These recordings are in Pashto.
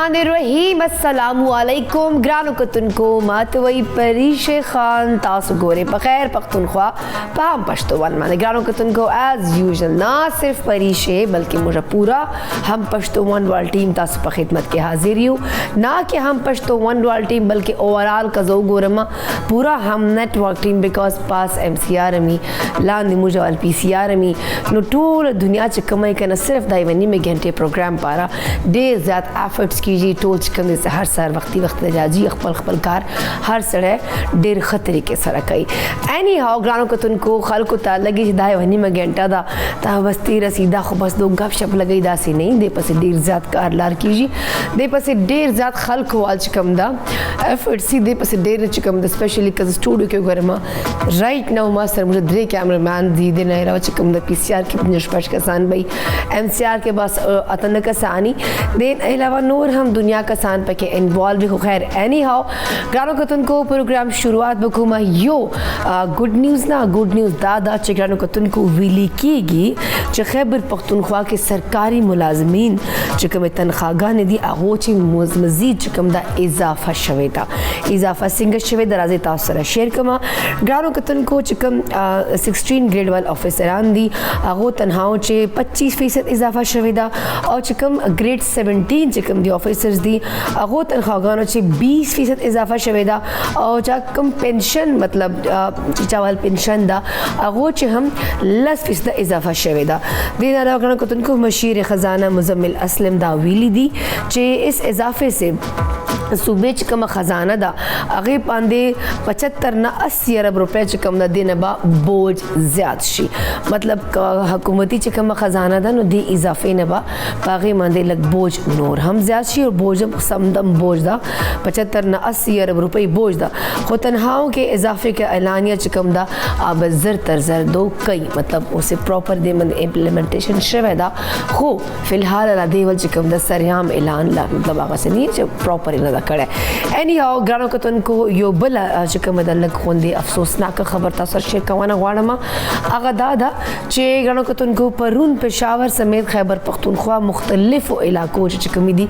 बिस्मिल्लाहिर्रहमानिर्रहीम अस्सलामु अलैकुम ग्रानो कतुन को मातवई परीश खान तासु गोरे बखैर पख्तूनख्वा पाम पश्तोवन माने ग्रानो कतुन को एज यूजुअल ना सिर्फ परीशे बल्कि मुझे पूरा हम पश्तोवन वाल टीम तासु पर खिदमत के हाजिर यू ना कि हम पश्तोवन वाल टीम बल्कि ओवरऑल कजो गोरमा पूरा हम नेटवर्क टीम बिकॉज पास MCR अमी लांदी मुझे वाल PCR अमी नो टोल दुनिया च कमाई करना सिर्फ दाइवनी में घंटे प्रोग्राम पारा ढेर ज़्यादा एफर्ट्स कीजिए टोल चिकन से हर सर वक्ती जाजी अखपल खपल कार हर सड़े ढेर खतरे के सर कई एनी हाउ ग्रानों को तुनको खल को ता लगी दाए वनी में घंटा दा ता बस्ती रसीदा खो बस दो गप शप लगी दा सी नहीं दे पसे ढेर ज़्यादा कार लार कीजिए दे पसे ढेर ज़्यादा खल को वाल चिकम दा एफर्ट सी दे पसे ढेर चिकम दा स्पेशली कज स्टूडियो के घर में राइट नाउ मास्टर मुझे ढेर कैमरा मैन दी दे नहीं रहा चिकम दा PCR की निष्पक्ष कसान भाई MCR के बस अतन का सानी देन अलावा नूर हम दुनिया का सान पे के इन्वॉल्व हो खैर एनी हाउ ग्रानो कतुन को प्रोग्राम शुरुआत बखुमा यो गुड न्यूज़ ना गुड न्यूज़ दादा ग्रानो कतुन को विली कीगी च खैबर पख्तूनख्वा के सरकारी मुलाजमीन चकम तनख्वाह ने दी आगोची मजीद चकम दा इजाफा शवेदा इजाफा सिंग शवेदा राजे तासरा शेयर कमा ग्रानो कतुन को चकम 16 ग्रेड वाल ऑफिसरान दी आगो तनहाओ चे 25% इजाफा शवेदा और चकम ग्रेड 17 चकम दी ऑफिसर्स दी आगो तनख्वाह चे 20% इजाफा शवेदा और चकम पेंशन मतलब चावल पेंशन दा आगो चे हम 10% इजाफा शवेदा दिन अलावा को तुनको मशीर ख़जाना मुजम्मिल असलम दा वीली दी चे इस इजाफे से सूबे चकम ख़जाना दा आगे पांदे 75 ना 80 अरब रुपए चकम दा दिन बा बोझ ज़्यादा शी मतलब हुकूमती चकम ख़जाना दा नो दी इजाफे न बा पागे मांदे लग बोझ नूर हम ज़्यादा शी और बोझ समदम बोझ दा 75 ना 80 अरब रुपए बोझ दा खो तनहाओं के इजाफे के ऐलानिया चकम दा अब जर तरजर दो कई मतलब उसे प्रॉपर दे मन इम्प्लीमेंटेशन शवे दा खो फिलहाल अला देवल चकम दा सरयाम ऐलान ला मतलब आगा से नहीं है प्रॉपर इला करे एनी हाउ ग्रानो कतन को यो बला चकम दा लग खोंदे अफसोसनाक खबर ता सर शेयर कवाना वाड़मा आगा दादा चे ग्रानो कतन को परून पेशावर समेत खैबर पख्तूनख्वा मुख्तलिफ इलाकों चकमी दी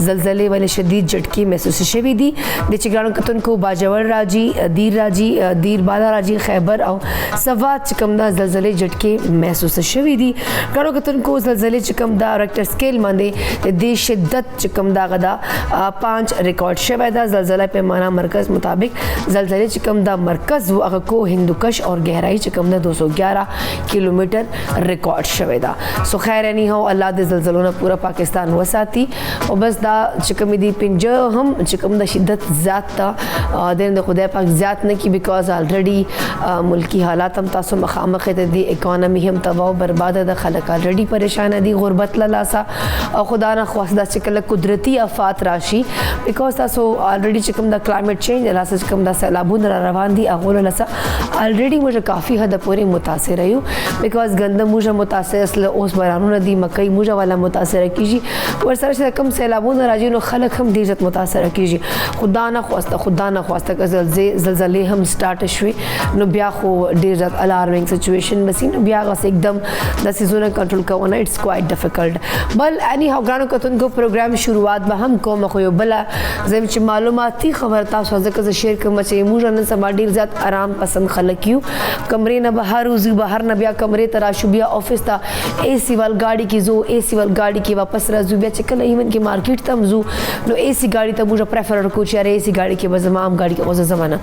जलजले वाले शदीद झटके महसूस शवी दी दे ग्रानो कतन को बाजवर राजी दीर बाला राजी खैबर और सवात चकम दा जलजले झटके महसूस शवी दी ग्रानो कतन को जलजले चकम दा रेक्टर स्केल मांदे दे शिद्दत चकम दा गदा 5 रिकॉर्ड शवेदा जलजला पैमाना मरकज़ मुताबिक जलजले चिकम दा मरकज़ व को हिंदुकश और गहराई चिकम दा 211 किलोमीटर रिकॉर्ड शवेदा सो खैर नहीं हो अल्लाह दे जलजलों ने पूरा पाकिस्तान वसाती और बस दा चिकम दी पिंज हम चिकम दा शिद्दत ज़्यादा दिन खुदा पाक ज़्यादा न की बिकॉज ऑलरेडी मुल्की हालात हम तासो मखामख दी इकॉनमी हम तबाह बर्बाद दा खलक ऑलरेडी परेशान दी गुरबत लासा और खुदा ना ख्वास्दा चिकल कुदरती आफात राशि बिकॉज तासो ऑलरेडी चिकम दा क्लाइमेट चेंज लासा चिकम दा सैलाबून रवान दी अगोल लसा ऑलरेडी मुझे काफ़ी हद पूरी मुतासर रही हूँ बिकॉज गंदम मुझे मुतासर असल ओस बरानू नदी मकई मुझे वाला मुतासर कीजिए और सर से कम सैलाबून राजी नो खलक हम दीजत मुतासर कीजिए खुदा ना ख्वास्ता का जलजले हम स्टार्ट शुए नो ब्या खो देर ज़्यादा अलार्मिंग सिचुएशन बसी नो ब्या से एकदम दसिजों कंट्रोल करना इट्स क्वाइट डिफिकल्ट बल एनी हाउ ग्रानो कतुन को प्रोग्राम शुरुआत बा हम को मखो बला जब च मालूमाती खबर तासो ज़ शेयर कर मचे मुझे न समा ढेर ज़्यादा आराम पसंद खलक यू कमरे न बाहर उजी बाहर न बिया कमरे तराशु बिया ऑफिस ता AC वाल गाड़ी की जो AC वाल गाड़ी की वापस राजू बिया चकल इवन की मार्केट तम जो नो AC गाड़ी तब मुझे प्रेफर कुछ यार AC गाड़ी के बज़माम गाड़ी के उस ज़माना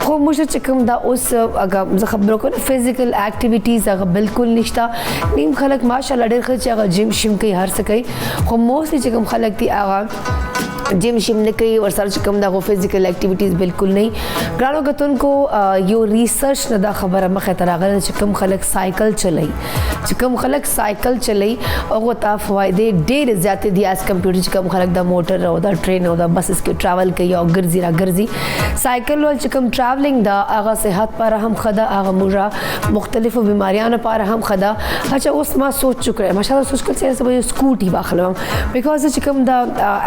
खो मुझे चकम दा उस अगर खबरों को ना फिजिकल एक्टिविटीज़ अगर बिल्कुल निश्ता नीम खलक माशाल्लाह ढेर खर्च अगर जिम शिम कई हर सके खो मोस्टली चकम खलक थी आगा जिम शिम ने कई और सर चिकम दा फिजिकल एक्टिविटीज़ बिल्कुल नहीं ग्रानो कतुन को यो रिसर्च न दा खबर हम खतरागर चिकम खलक साइकिल चलई और वो ता फ़वादे ढेर ज़्यादा दिया एज़ कंप्यूटर चिकम खलक दा मोटर होता ट्रेन होता बस इसके ट्रैवल कई और गर्जी साइकिल वाल चिकम ट्रैवलिंग दा आगा सेहत पारा हम खदा आगा मुझा मुख्तलिफ बीमारियाँ न पारा हम खदा अच्छा उस माँ सोच चुके हैं माशाल्लाह सोच कर से स्कूटी बाखल बिकॉज चिकम दा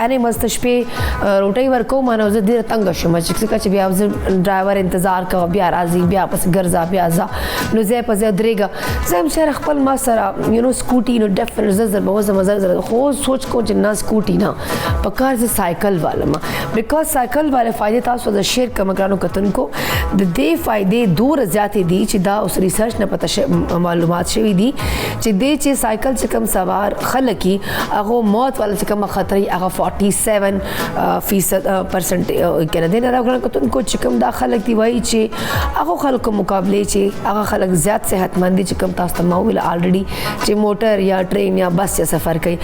एनिमल्स तशपे چې روټۍ ورکوم نو زه ډېره تنګه شوم چې بیا زه ډرایور انتظار کوه بیا راځي بیا پسې ګرځه بیا ځه نو ځای په ځای درېږه زه هم شهر خپل ما سره سکوټي نو ډیفنټ زر به وځم زر خو سوچ کوم چې نه سکوټي نه په کار زه سایکل والم بیکاز سایکل والے فائدې تاسو د شیر کوم ګرانو کتونکو د دې فائدې دومره زیاتې دي چې دا اوس ریسرچ نه پته معلومات شوي دي چې دې چې سایکل چې کوم سوار خلک هغه موت والا چې کوم خطرې هغه 47% کنه دین راغلن کتونکو چې کوم دا خلک دی وایي چې هغه خلکو مقابله چې هغه خلک زیات صحتمند دي چې کوم تاسو ته ماویل الریډي چې موټر یا ټرین یا بس یا سفر کوي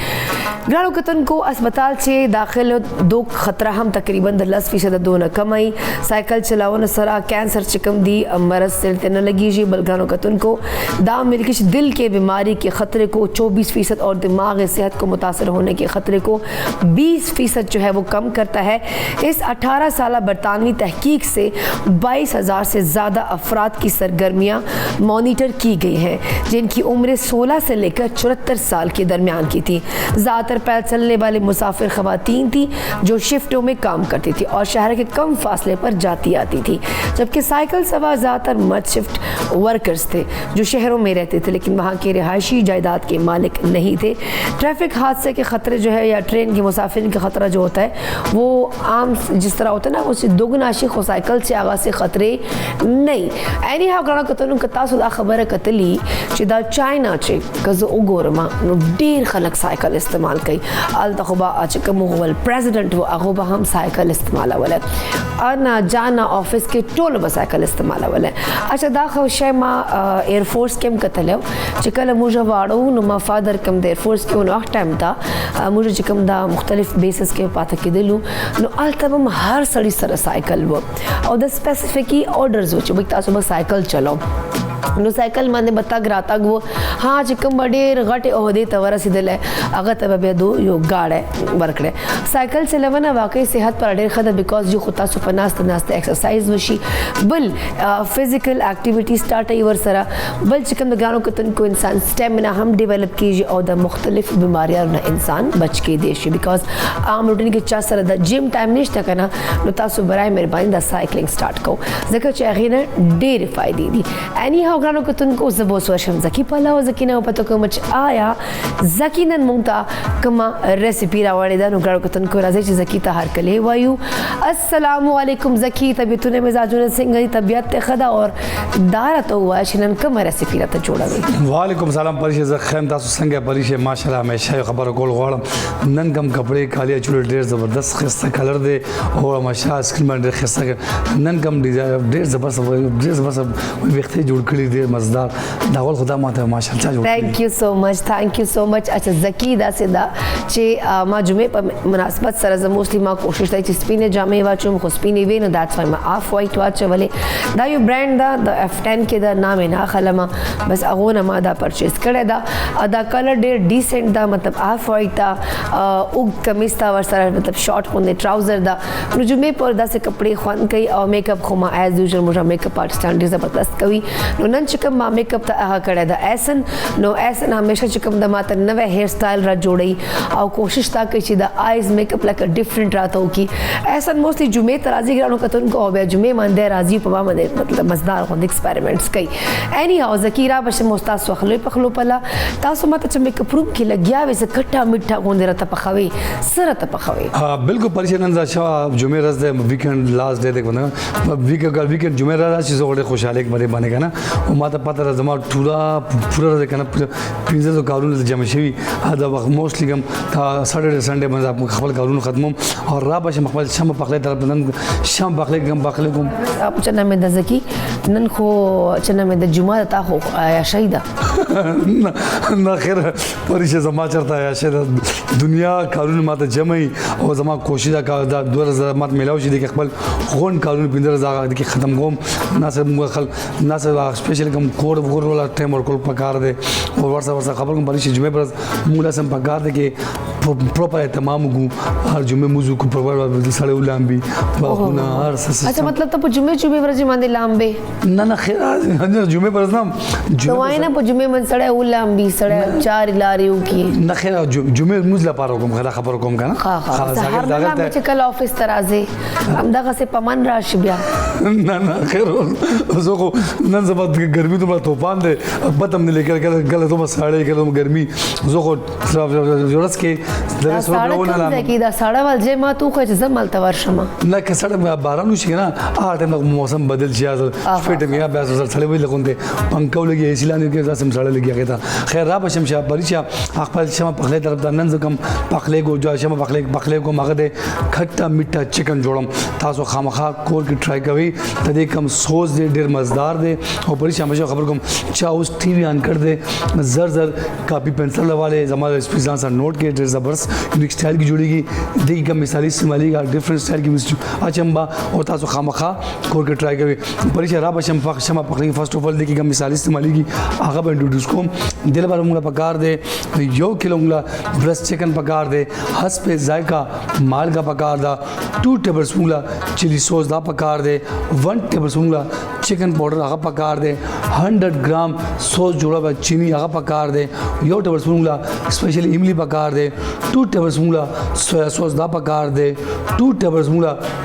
ګرانو کتونکو اسپتال چې داخل دو خطره هم تقریبا 10% دونه کمای سایکل چلاونه سره کینسر چې کوم دی مرض سره نه لګیږي بلګانو کتونکو دا ملکی دل کے بیماری کے خطرے کو 24% اور دماغ صحت کو متاثر ہونے کے خطرے کو 20% جو ہے وہ کم کرتا ہے اس 18 سالہ برطانوی تحقیق سے 22,000 سے زیادہ افراد کی سرگرمیاں مانیٹر کی گئی ہیں جن کی عمر 16 سے لے کر 74 سال کے درمیان کی تھی زیادہ تر پیدل چلنے والے مسافر خواتین تھی جو شفٹوں میں کام کرتی تھی اور شہر کے کم فاصلے پر جاتی آتی تھی جبکہ سائیکل سوار زیادہ تر مرد شفٹ ورکرز تھے جو شہروں میں رہتے تھے لیکن وہاں کے رہائشی جائیداد کے مالک نہیں تھے ٹریفک حادثے کے خطرے جو ہے یا ٹرین کے مسافرین کا خطرہ جو ہوتا ہے وہ عام جس طرح ہوتا ہے نا اس سے دوگنا شیخ سائیکل سے آغاز سے خطرے نہیں اینی ہاو ګرانو کتونکو تاسو دا خبره کتلی چې دا چاینا چې که زه وګورم نو ډېر خلک سایکل استعمال کوي هلته خو به چې کوم غول پریزیډنټ و هغه به هم سایکل استعمالولی انا جانا آفس کې ټولو به سایکل استعمالولی اچھا دا خو شی ما ایرفورس کې هم کتلی چې کله موږ واړو نو ما فادر کوم د ایرفورس کې نو هغه ټایم ته موږ چې کوم دا مختلف بیسس کې پاته کېدلو نو هلته به هم هر سړي سره سایکل و او د سپیسیفیکي آرډرز و چې موږ تاسو به سایکل چلاو نو سایکل باندې به تګ راتګ و ها چې کوم ډېر غټې عہدې ته ورسېدلی هغه ته به بیا یو ګاډی ورکړی سایکل چلونه واقعي صحت پر ډېر ښه ده بیکاز یو خو تاسو په ناسته ناسته ایکسرسایز وشي بل فزیکل اکټیویټي سټارټوي ورسره بل چې کوم د ګرانو کتونکو انسان سټیمنا هم ډیولپ کېږي او د مختلف بیماریانو نه انسان بچ کېدی شي بیکاز عام روټین کې چا سره د جیم ټایم نشته که نه نو تاسو برای مهرباني دا سایکلینګ سټارټ کوو ځکه چې هغې نه ډېرې فایدې دي اینی هاو ګرانو کتونکو زه به اوس ورشم زکي پلو زکي نه پته کوم چې آیا زکي نن موږ ته کومه ریسیپي راوړې ده نو ګرانو کتونکو راځئ چې زکي ته هرکلی وایو السلام علیکم زکي طبیعتونه مزاجونه څنګه دي طبیعت ته ښه ده او دا راته ووایه چې نن کومه ریسیپي راته جوړوي وعلیکم السلام پریشه زه ښه یم تاسو څنګه پریشه ماشاءالله همیشه یو خبره کول غواړم نن کوم کپړې کالي اچولي ډېر زبردست ښایسته کلر دی او ماشاءالله سکرین باندې ډېر ښایسته نن کوم ډېر زبردست ویښتې جوړ کړي ډېر مزدار دا ول خدا ماته ماشاءالله جوړ تھینک یو سو مچ اچھا زکی دا سه دا چې ما جمعې په مناسبت سره زه موسلی ما کوشش کوي چې سپینې جامې واچوم خو سپینې وي نو داتس وای ما آف وایټ واچولې دا یو برانډ دا د F10 کې دا نام نه اخلم بس هغه نه ما دا پرچیز کړی دا دا کلر ډېر ډیسنٹ دا مطلب آف وایټ دا او کمیز تا ور سره مطلب شارټ باندې ټراوزر دا نو جمعې پر داسې کپڑے خوان کوي او میک اپ خو ما ایز یوزل موږ میک اپ آرټسټان ډېر زبردست کوي نو نن چې کوم ما میک اپ ته هغه کړی دا ایسن نو ایسن همیشه چې کوم د ماته نوی هیر سټایل را جوړوي او کوشش تا کوي چې د آیز میک اپ لکه ډفرنٹ راته وکړي ایسن موسلی جمعې ته راځي ګرانو کتونکو او بیا جمعې باندې راځي په ما باندې مطلب مزدار غوندې ایکسپریمنټس کوي اینی هاو زکیرا بشم تاسو خلوی پخلو پله تاسو ماته چې میک اپ روم کې لګیا وي څه کټه میټه غوندې راته پخوي څه راته پخوي بالکل پریشه نن شوا جمعې ورځ دی ویکند لاست ډے دی ویکند جمعې ورځ چې زه ډېر خوشحاله باندې باندې که نه او ما ته پته ده زما پوره ورځ که نه پنځه سوه کارونه جمع شوي دا وخت موسټلی کوم سټرډے سنډے باندې خپل کارونه ختموم او را به شم خپل شم پخلی طرف نن شم پخلی کوم چنه مې د زکي نن خو چنه مې د جمعه تا خو عیاشۍ ده نه خیر پریشه زما چېرته عیاشۍ ده دنیا کارونه ماته جمع او زما کوشش ده دا 2000 ماته میلاو شي د خپل غونډ کارونه 15000 د ختم کوم ناسه سپیشل کوم کوډ ولا ټایم ورکول پکار دی او ورسره خبر کوم پریشه جمعې پر موږ سم پکار دی کې پراپر اهتمام وکړو هر جمعه موضوع کو پروګرام سړی ولامبي باغونه هر څه اچھا مطلب ته په جمعه ورځې باندې لامبې نه خیر جمعه پر ځم جمعه نه په جمعه من سړی ولامبي سړی چار لاریو کې نه خیر جمعه موږ لپاره کوم غلا خبر کوم کنه هر نه چې کله افیس ته راځي همدغه څه پمن راشي بیا نه خیر زه خو نن سبا ګرمي ته طوفان دی پته مې لیکل کله ته ساړې کله ګرمي زه خو ورځ کې د ساړه کوم کې دا ساړه ول چې ما تو خو چې زمال ته ورشم نه که سړه باران وشي نه ټیم موسم بدل شي فټ میا بیا سړی وي لګونته پنکو لګي ایسی لاندې کې ځم سړی لګي هغه خیر را بشم شه پریچا خپل شمه پخله طرف ته نن زکم پخله کو جو شمه پخله کو مغه ده کټه میټه چکن جوړم تاسو خامخا کور کې ټرای کوي ته دې کم سوز دې ډیر مزدار دي او پریچا همیشه خبر کوم چا اوس ټي وي آن کړ دې زر کاپی پنسل والے زمانہ اسپیزان سره نوٹ کې ډیر زبردست یونیک سټایل کی جوړیږي دې کم مثالی استعمالي کا ډیفرنٹ سټایل کی اچمبا او تاسو خامخا کور کې ټرای کوي پریچا را بشم شمه پخله فرست اف ال دې کم مثالی استعمالي کی هغه به انټروډوس کوم دل بار موږ پکار دے یو کلو موږ برس چکن پکار دے حسب ذائقہ مالګه پکار دا 2 ټیبل سپون چلی سوس دا پکار دے 1 ټیبل سپون چکن پاؤڈر هغه پکار دے 100 ګرام سوس جوړه با چینی هغه پکار دے یو ټیبل سپون اسپیشلی املی پکار دے 2 ټیبل سپون سویا سوس دا پکار دے 2 ټیبل سپون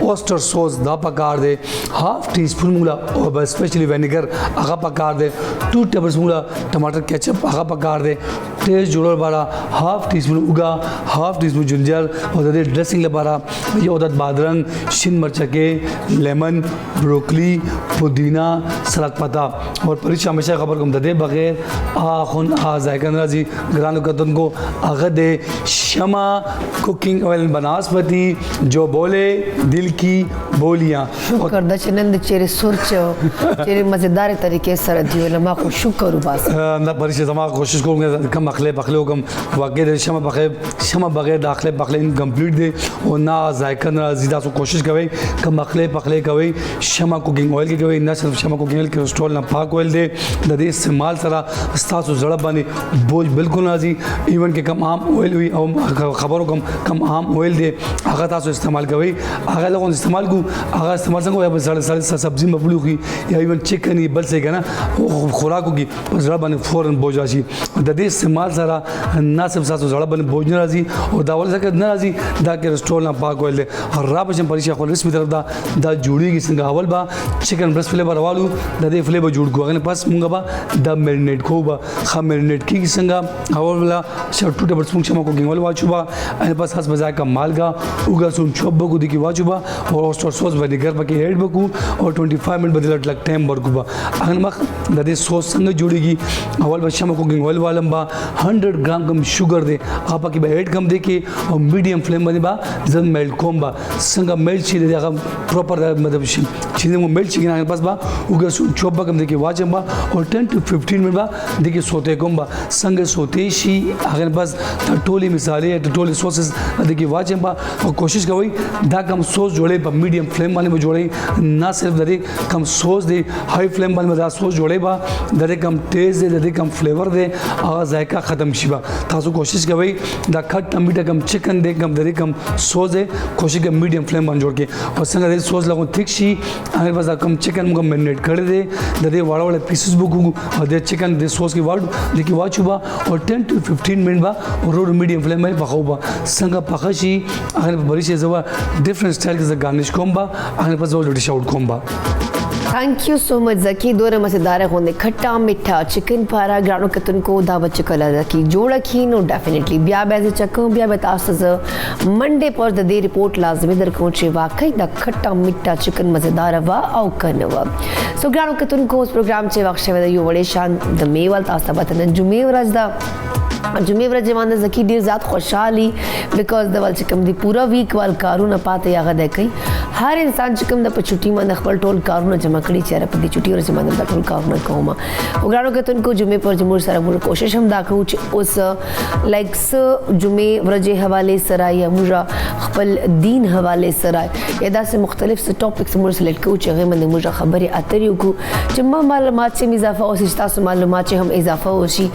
اوسٹر سوس دا پکار دے ہاف ٹی سپون موږ اسپیشلی وینیگر هغه پکار دے 2 ټیبل سپون ٹماٹر کیچپ هغه پکار دے ٹیسٹ جوړول بارا ہاف ٹی سپون اوګه ہاف ٹی سپون جنجر او د ډریسنګ لپاره یو عدد بادرنګ شین مرچکه لیمن بروکلی پودینہ سلاد پتا اور پریچا ہمیشہ خبر کوم د دې بغیر اخون ذائقہ ناراضی ګرانو کتن کو هغه د شمع کوکنگ آئل بناسپتی جو بولے دل کی بولیاں شکر د چنند چیرې سورچ چیرې مزیدار طریقې سره دی ولما خو شکر وباس نه پریچا زما کوشش کوم کم اخلے پخلے کوم واقعي شمع بغیر داخله پخلے انکمپلیٹ دی او نا ذائقہ ناراضی تاسو کوشش کوئ کم اخلے پخلے کوئ شمع کوکنگ آئل کې کوئ نه صرف شمع کوکنگ آئل کولیسټرول نه پاک آئل دی د دې استعمال سره تاسو زړه باندې بوج بالکل راځي ایون کې کم عام آئل وي او خبرو کم عام آئل دی هغه تاسو استعمال کوئ هغه لغون استعمال کو هغه استعمال څنګه یا سبزی مبلوغ کی یا ایون چکن بل سے کنا خوراکو کی زړه باندې فورن بوج راشي د دې استعمال سره نه صرف تاسو زړه باندې بوج نه راځي او دا ول څنګه نه راځي دا کولیسټرول نه پاک آئل دی را بشم پریشا خو ریسپی طرف دا جوړیږي څنګه اول با چکن برس فلیور والو د دې فلیور جوړ کو غن پس مونږ با دا میرینیټ کو با خام میرینیټ کی څنګه اول ولا شر 2 ټیبل سپون شمه کوکنگ آئل واچو با ان پس حسب ذائقہ مالګه اوګه سون چوب کو دی کی واچو با اور اوسٹر سوس وینیگر پکې ایڈ وکو اور 25 منٹ بدل لګ ټایم ورکو با ان مخ د دې سوس څنګه جوړیږي اول با شمه کوکنگ آئل والم با 100 ګرام کم شوګر دی هغه پکې به ایڈ کم دی کی او میډیم فلیم باندې با زم میلټ کوم با څنګه میلټ شي دی هغه پراپر مطلب شي چې مو میلټ شي نه پس با اوګه سون چوب کم دی کی واچم با اور 10 to 15 منٹ با دی کی سوتے کوم با څنګه سوتے شي هغه بس ټولي مثالې ټولي سوسز دی کی واچم با او کوشش کوي دا کم سوس جوړې په میډیم فلیم باندې جوړې نه صرف د دې کم سوس دی هائی فلیم باندې دا سوس جوړې با د دې کم ټیسٹ دی د دې کم فلیور دی هغه ذائقہ ختم شي با تاسو کوشش کوي دا کټ ټمیټا کم چکن دی کم د دې کم سوس دی کوشش کوي میډیم فلیم باندې جوړ کې او څنګه د سوس لګو تھک شي هغه بس کم چکن موږ میرینیټ کړی دی د دې واړه واړه پیسز وګو او د چکن د سوس کې واړو د کی واچو با او 10 to 15 منٹ با ورو میډیم فلیم باندې پخاو با څنګه پخه شي هغه په بری شي زوا ډیفرنٹ سټایل کې گارنش کوم با هغه په زول ډیش آؤٹ کوم با تھینک یو سو مچ زکی دوره مزیدار غونډه کټا میٹھا چکن پارا ګرانو کتن کو دا بچ کله زکی جوړه کینو ډیفینیټلی بیا به چکو بیا به تاسو منډه پر د دې رپورټ لازمي درکو چې واقعي دا کټا میٹھا چکن مزیدار وا او کنه وا سو ګرانو کتن کو پروګرام چې واخ شوی یو وړې شان د میوال تاسو ته بتن جمعې ورځ دا جمعې ورځ باندې زکی ډیر زیات خوشحالي بیکاز د ول چې کوم دی پورا ویک وال کارونه پاتې هغه د کوي هر انسان چې کوم د په چټي باندې خپل ټول کارونه جمع کړي چې په دې چټي ورځ باندې د ټول کارونه کوم وګړو کې تونکو جمعې پر جمهور سره موږ کوشش هم دا کوو چې اوس لایک س جمعې ورځې حواله سره یا موږ خپل دین حواله سره یا داسې مختلف څه ټاپکس موږ سلیکټ کوو چې هغه باندې موږ خبرې اترې وکړو چې معلومات چې اضافه او تاسو معلومات چې هم اضافه وشي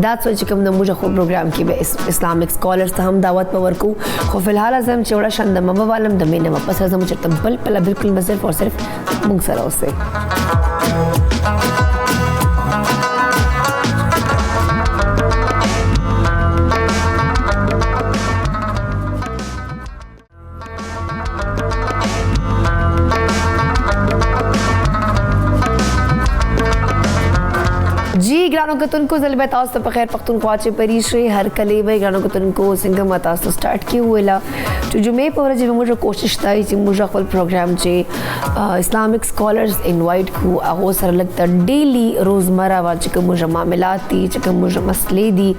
دا څه چې کوم د موږ خو پروګرام کې به اسلامیک سکالرز ته هم دعوت به ورکو خو فلحال زم چې وړه شند مبه والم د مینه واپس راځم چې بل پله بالکل صرف اور صرف موږ سره اوسئ. جی ګرانو کتونکو زلبه تاسو ته په خیر پښتونخوا چې پریشي هر کلی به ګرانو کتونکو څنګه ما تاسو سٹارټ کی ویلا چې جمعې په ورځ به موږ کوشش تای چې موږ خپل پروګرام چې اسلامیک سکالرز انوایټ کو هغه سره لګته ډیلی روزمره وا چې کوم معاملات دي چې کوم مسلې دي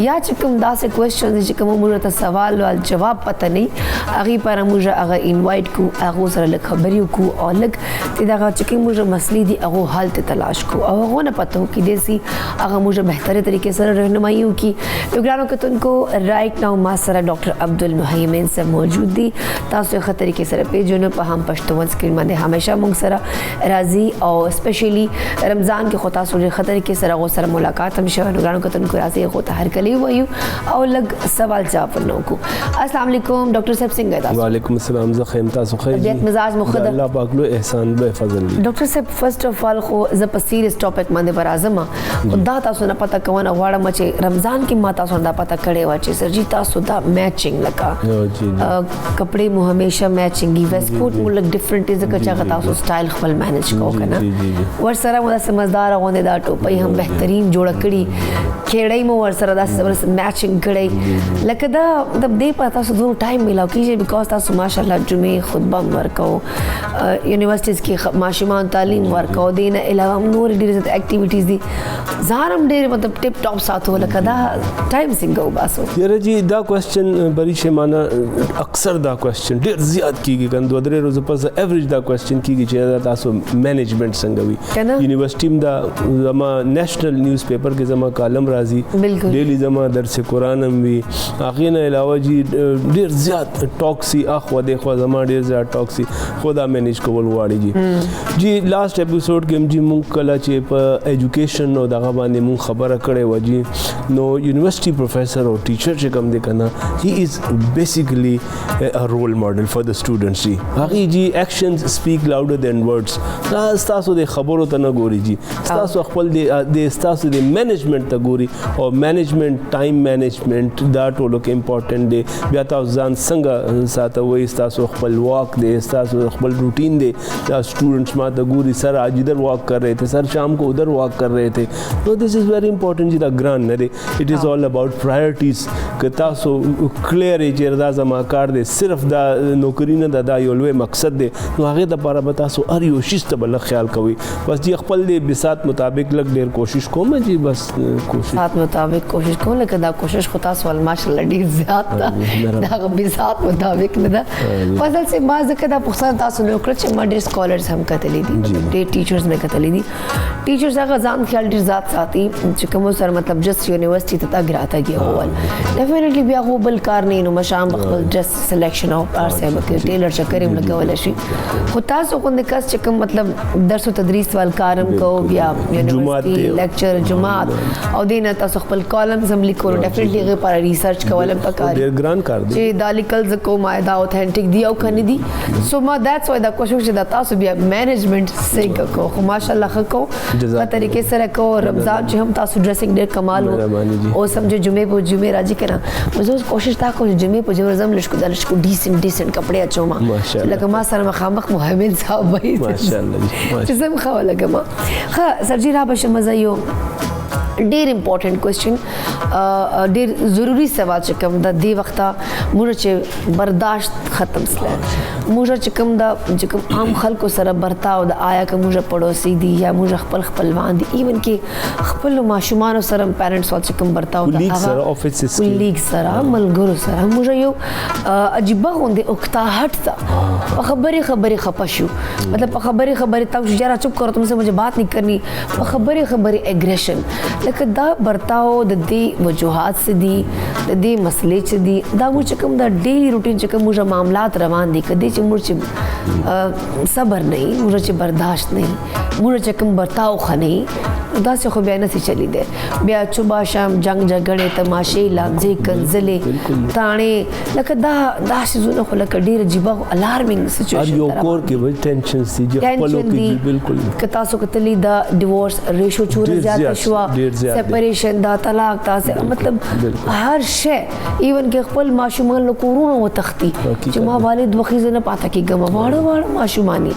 یا چې کوم داسې کوېسچنز چې کوم موږ ته سوال او جواب پته نه هغه پر موږ هغه انوایټ کو هغه سره لږ خبرې کو او لږ دغه چې کوم مسلې دي هغه حل ته تلاش کو او هغه نه پته کې دې هغه موږ بهتره طریقې سره رهنمایي وکړي. نو ګرانو کتونکو رائټ ناو ما سره ډاکټر عبدالمهیمن صاحب موجود دي. تاسو ښه طریقې سره پیژنو په هم پښتو سکرین باندې همیشه موږ سره راځي او سپیشلی رمضان کې خو تاسو ښه طریقې سره غو سره ملاقات هم شوه. نو ګرانو کتونکو راځي خو ته هر کلی وایو او لږ سوال جواب ورنوکو. السلام علیکم ډاکټر صاحب څنګه تاسو؟ وعلیکم السلام زه خیم تاسو خیر طبیعت مزاج مخدر الله پاک لو احسان به فضل دی. ډاکټر صاحب فرست اف آل خو زه په سیریس ټاپک باندې ورازم دا تاسو نه پته کوونه غواړم چې رمضان کې ما تاسو نه پته کړې و چې سر جی تاسو دا میچینګ لکه کپڑے مو همیشه میچینګ ویسٹ کوټ مو لګ ډیفرنٹ از که چې تاسو سټایل خپل مینج کو کنه ور سره مو سمجھدار غونډه دا ټوپۍ هم بهترین جوړ کړي کېړې مو ور سره دا میچینګ کړي لکه دا د دې په تاسو زو ټایم ملاو کیږي بیکاز تاسو ماشاءالله جمعې خطبه ورکو یونیورسيټیز کې ماشومان تعلیم ورکو دینه علاوه نور ډېر اکټیویټیز دي زارم ډېر مطلب ټپ ټاپ ساتو لکه دا ټایم څنګه وباسو؟ یاره جی دا کوېسچن بری شمانه اکثر دا کوېسچن ډېر زیات کیږي کنه دوه درې ورځې پس ایوریج دا کوېسچن کیږي چې تاسو مینجمنٹ څنګه وي یونیورسيټي دا زما نېشنل نیوز پیپر کې زما کالم راځي ډیلی زما درس قرآن هم وي هغې نه علاوه جی ډېر زیات ټاکسي اخوا دېخوا زما ډېر زیات ټاکسي خو دا مینج کول غواړي جی لاسټ اپیسوډ کې هم جی مونږ کله چې په ایجوکیشن او دغه باندې مونږ خبره کړې وه جی نو یونیورسيټي پروفیسر او ټیچر چې کوم دی که نه هی از بیسیکلی ا رول ماډل فار د سټوډنټس جی هغې جی ایکشنز سپیک لاوډر دین ورډز دا ستاسو د خبرو ته نه ګوري جی ستاسو خپل د ستاسو د مینجمنټ ته ګوري او مینجمنټ ټایم مینجمنټ دا ټولو کې امپورټنټ دی بیا تاسو ځان څنګه ساتوئ ستاسو خپل واک دی ستاسو خپل روټین دی دا اسٹوڈنٹس ماں تو گوری سر آج ادھر واک کر رہے تھے سر شام کو ادھر واک کر رہے تھے تو دس از ویری امپورٹنٹ جی دا گران نرے اٹ از آل اباؤٹ پرائرٹیز کہ تاسو کلیئر چې دا زما کار دی صرف دا نوکری نه دا یو لوی مقصد دی نو هغې دپاره به تاسو هر یو شیز ته به لږ خیال کوئ بس جی خپل د بساط مطابق لږ ډېر کوشش کوم جی بس کوشش بساط مطابق کوشش کوم لکه دا کوشش خو تاسو ول ماشاءالله ډېر زیات ده دا بساط مطابق نه ده فضل سے ما ځکه دا پوښتنه تاسو نه وکړه چې ما ډېر سکالرز هم کتلی دي ډېر ټیچرز مې کتلی دي ټیچرز هغه ځان خیال ډېر زیات ساتي چې کوم سره مطلب جست یونیورسيټي ته تګ راتګ یې اول ډیفینیټلی بیا خو بل کار نه نو مشام خپل ډریس سلیکشن او ار صاحب کې ټیلر چکر هم لګول شي خو تاسو خو د کس چې کوم مطلب درس او تدریس وال کارم کو بیا یونیورسيټي لیکچر جمعات او دینه تاسو خپل کالمز هم لیکو ډیفینیټلی هغه پر ریسرچ کولم پکار ډېر ګران کار دی چې دالیکل زکو مایدا اوثنټیک دی او کني دي سو ما دیټس وای دا کوشش چې دا تاسو بیا مینجمنٹ څنګه کو خو ماشاءالله خکو په طریقې سره کو رمضان چې هم تاسو ډریسینګ ډېر کمال او سمجھو جمعې په جمعې راځي کنه مزه کوشش تا کو جمعې په جمعې زم لشکو دلشکو ډیسنٹ کپڑے اچوما لکه ما سره مخامخ محمد صاحب وای ماشاءالله چې زم خو لګم ها سرجی را بشه مزه یو ډېر امپورټنٹ کوېسچن ډېر ضروری سوال چې کوم د دې وخته موږ چې برداشت ختم سله موږ چې کوم د چې کوم عام خلکو سره برتاو د آیا که موږ پړوسی دي یا موږ خپل خپلوان دي ایون کې خپل ماشومان سره پیرنټس چې کوم برتاو د هغه لیګ سره ملګرو سره موږ یو عجیب غوندې اوکتاهټ تا خبرې خپشو مطلب په خبرې تاسو جره چپ کړو تم سے مجھے بات نہیں کرنی په خبرې اګریشن لکه دا برتاو د دې وجوهات څه دي د دې مسلې څه دي دا موږ کوم دا ډیلی روټین چې کوم موږ معاملات روان دي کدی چې موږ صبر نه موږ چې برداشت نه موږ چې کوم برتاو خنه دا سے خو بیا نسی چلی دے بیا چوبا شام جنگ جګړې تماشې لانځې کنځلې تاڼې لکه دا شیزونه خو لکه ډېر عجیبه الارمینګ سچویشن یو کور کې به ټینشنز دي خپلو کې بالکل که تاسو کتلی دا ډیورس ریشو چوره زیاته شوه سیپریشن دا طلاق دا مطلب هر شی ایون کې خپل ماشومان له کورونو وتښتي چې ما والد وخیزه نه پاته کېږم واړه ماشومان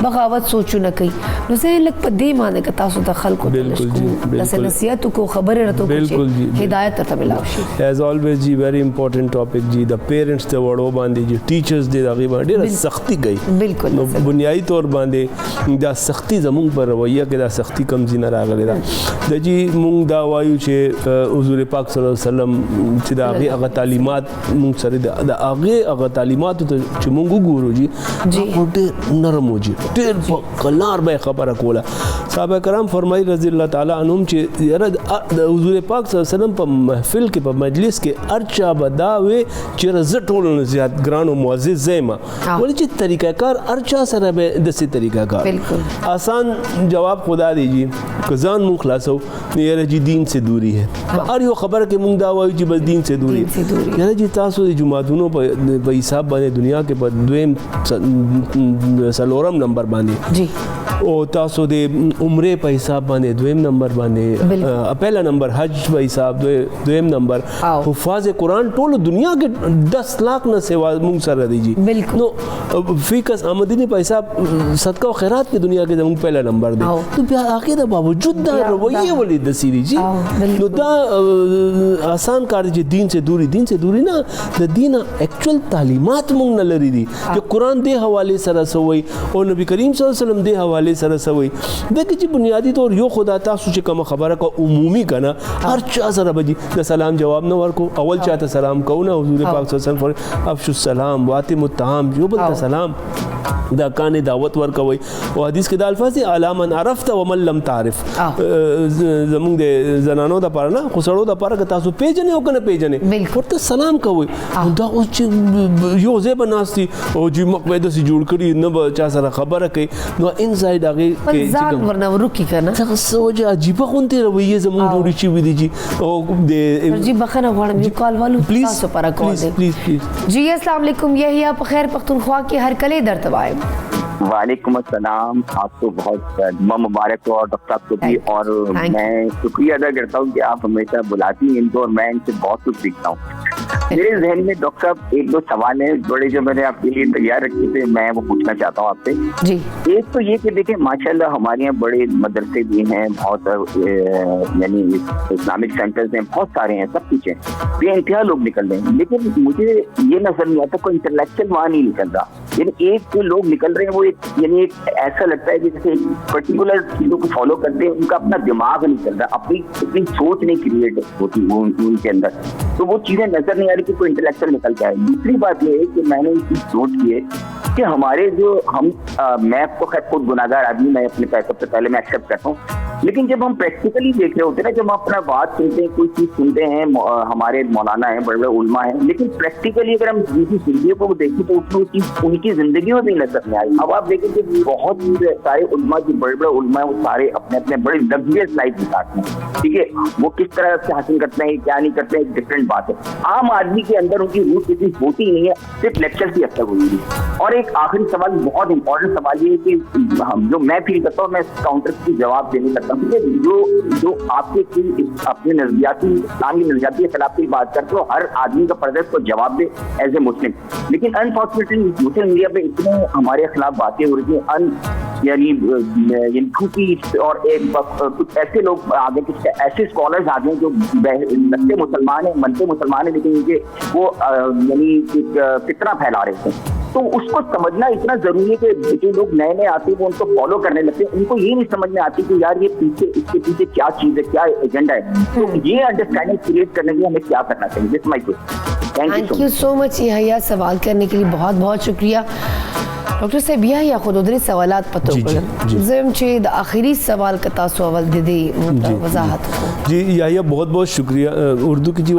بغاوت سوچونه کوي نو زه لږ په دې باندې که تاسو د خلکو داسې نصیحت وکړو خبرې راته وکړو چې هدایت درته ملاو شي. ایز آلویز جی ویری امپورټنٹ ټاپک جی د پیرنټس د وړو باندې جی ټیچرز دی هغې باندې ډېره سختي کوي بالکل نو بنیادي طور باندې دا سختي زمونږ په رویه کې دا سختي کم ځای نه راغلې ده د جی مونږ دا وایو چې حضور پاک صلی الله علیه وسلم چې د هغې هغه تعلیمات مونږ سره د هغې هغه تعلیماتو ته چې مونږ وګورو جی ډېر نرم و جی ډېر په قلار به خبره کوله. صحابه کرام فرمایي رضی الله تعالی عنهم چې یاره د حضور پاک صلی الله علیه وسلم په محفل کې په مجلس کې هر چا به دا وی چې زه ټولو نه زیات ګران او معزز یم ولې چې طریقه کار هر چا سره به داسې طریقه کار آسان جواب خدا دی جی که ځان مونږ خلاصو یاره جی دین سے دوری ہے هر یو خبره کې مونږ دا وایو چې بس دین سے دوری یاره جی تاسو د جماعتونو په حساب باندې دنیا کې په دویم څلورم نمبر باندې او تاسو د عمرې په حساب باندې دویم نمبر باندې پہلا نمبر حج په حساب دویم نمبر حفاظ قرآن ټول دنیا کې 10 لاکھ نه سوا مونږ سره دی جی نو فی کس آمدنی په حساب صدقه او خیرات کې دنیا کې زموږ پہلا نمبر دی تو بیا هغې د باوجود دا رویه ولې داسې دي جی نو دا آسان کار دی چې دین سے دوری نه د دین ایکچوئل تعلیمات مونږ نه لري دي چې قرآن دې حوالې سره سوی او نبی کریم صلی الله علیه وسلم دې حوالې سره سوی دغه چې بنیادی طور یو خدا تاسو چې کوم خبره کو عمومي کنه هر چا سره به د سلام جواب نه ورکو اول چاته سلام کو نه حضور پاک صلی الله علیه وسلم افشوا السلام واتم الطعام جو بل سلام دا کانې دعوت ورکوي او حدیث کې د الفاظ علامن عرفت ومن لم تعرف زمونږ د زنانو د پاره نه خو سړو د پاره که تاسو پیژنې او که نه پیژنې ورته سلام کوئ دا اوس چې یو ځای به ناست دي او چې مخ به داسې جوړ کړي نه به چا سره خبره کوي نو انسایډ هغې کې ځان ورنه ورکي که نه دغه څه وجه عجیبه غوندې رویې زمونږ جوړې شوي دي جي او د جی بخښنه غواړم یو کال والو تاسو پاره کول دی پلیز جی السلام علیکم یحییٰ په خیر پختونخوا کې ہر کلے درته وایم. وعلیکم السلام آپ کو بہت جمعہ مبارک ہو اور ڈاکٹر صاحب کو بھی اور میں شکریہ ادا کرتا ہوں کہ آپ ہمیشہ بلاتی ہیں ان کو اور میں ان سے بہت کچھ سیکھتا ہوں. میرے ذہن میں ڈاکٹر صاحب ایک دو سوال ہیں بڑے جو میں نے آپ کے لیے تیار رکھے تھے میں وہ پوچھنا چاہتا ہوں آپ سے. جی ایک تو یہ کہ دیکھیں ماشاء اللہ ہمارے یہاں بڑے مدرسے بھی ہیں بہت یعنی اسلامک سینٹرز ہیں بہت سارے ہیں سب کچھ ہیں بے انتہا لوگ نکل رہے ہیں لیکن مجھے یہ نظر نہیں آتا کوئی انٹلیکچوئل وہاں نہیں نکل رہا. یعنی ایک جو لوگ نکل رہے ہیں وہ یعنی ایک ایسا لگتا ہے کہ جیسے پرٹیکولر چیزوں کو فالو کرتے ہیں ان کا اپنا دماغ نہیں چل رہا اپنی سوچ نہیں کریٹ ہوتی ان کے اندر تو وہ چیزیں نظر نہیں آ رہی کہ کوئی انٹلیکچوئل نکل کے آئے. دوسری بات یہ ہے کہ میں نے یہ چیز نوٹ کی ہے کہ ہمارے جو میں تو خیر خود گناہگار آدمی میں اپنے سب سے پہلے میں ایکسیپٹ کرتا ہوں لیکن جب ہم پریکٹیکلی دیکھ رہے ہوتے ہیں نا جب ہم اپنا بات سنتے ہیں کوئی چیز سنتے ہیں ہمارے مولانا ہیں بڑے بڑے علماء ہیں لیکن پریکٹیکلی اگر ہم ان کی زندگیوں کو دیکھیں تو اس میں ان کی زندگیوں میں بھی نظر نہیں آئی. اب آپ دیکھیں کہ بہت سارے علماء جو بڑے بڑے علماء ہیں وہ سارے اپنے اپنے بڑے لگژریس لائف گزارتے ہیں ٹھیک ہے وہ کس طرح سے حاصل کرتے ہیں کیا نہیں کرتے ہیں ایک ڈفرینٹ بات ہے. عام آدمی کے اندر ان کی روح کسی ہوتی نہیں ہے صرف لیکچر کی حد تک ہوئی ہے. اور ایک آخری سوال بہت امپورٹنٹ سوال یہ ہے کہ جو میں فیل کرتا ہوں میں اس کاؤنٹر کی جواب دینے لگتا ہوں جو آپ کے اپنے نظریاتی اسلامی نظریاتی خلاف کی بات کرتے ہو ہر آدمی کا فرض ہے اس کو جواب دے ایز اے مسلم لیکن انفارچونیٹلی سوشل میڈیا پہ اتنے ہمارے خلاف باتیں ہو رہی ہیں یعنی جھوٹی اور کچھ ایسے لوگ آگے کچھ ایسے اسکالرز آگے جو لگتے مسلمان ہیں منتے مسلمان ہیں لیکن ان کے وہ یعنی فتنہ پھیلا رہے تھے. تو اس کو سمجھنا اتنا ضروری ہے کہ جو لوگ نئے نئے آتے ہیں وہ ان کو فالو کرنے لگتے ہیں ان کو یہ نہیں سمجھ میں آتی کہ یار یہ پیچھے اس کے پیچھے کیا چیز ہے کیا ایجنڈا ہے. تو یہ انڈرسٹینڈنگ کریٹ کرنے کے لیے ہمیں کیا کرنا چاہیے. تھینک یو سو مچ یحییٰ سوال کرنے کے لیے بہت بہت شکریہ. ڈاکٹر صاحب یا خود ادھر سوالات پتو کرن زم چھ د آخری سوال کا تاسو اول دے وضاحت جی یحییٰ بہت بہت شکریہ. اردو کی جی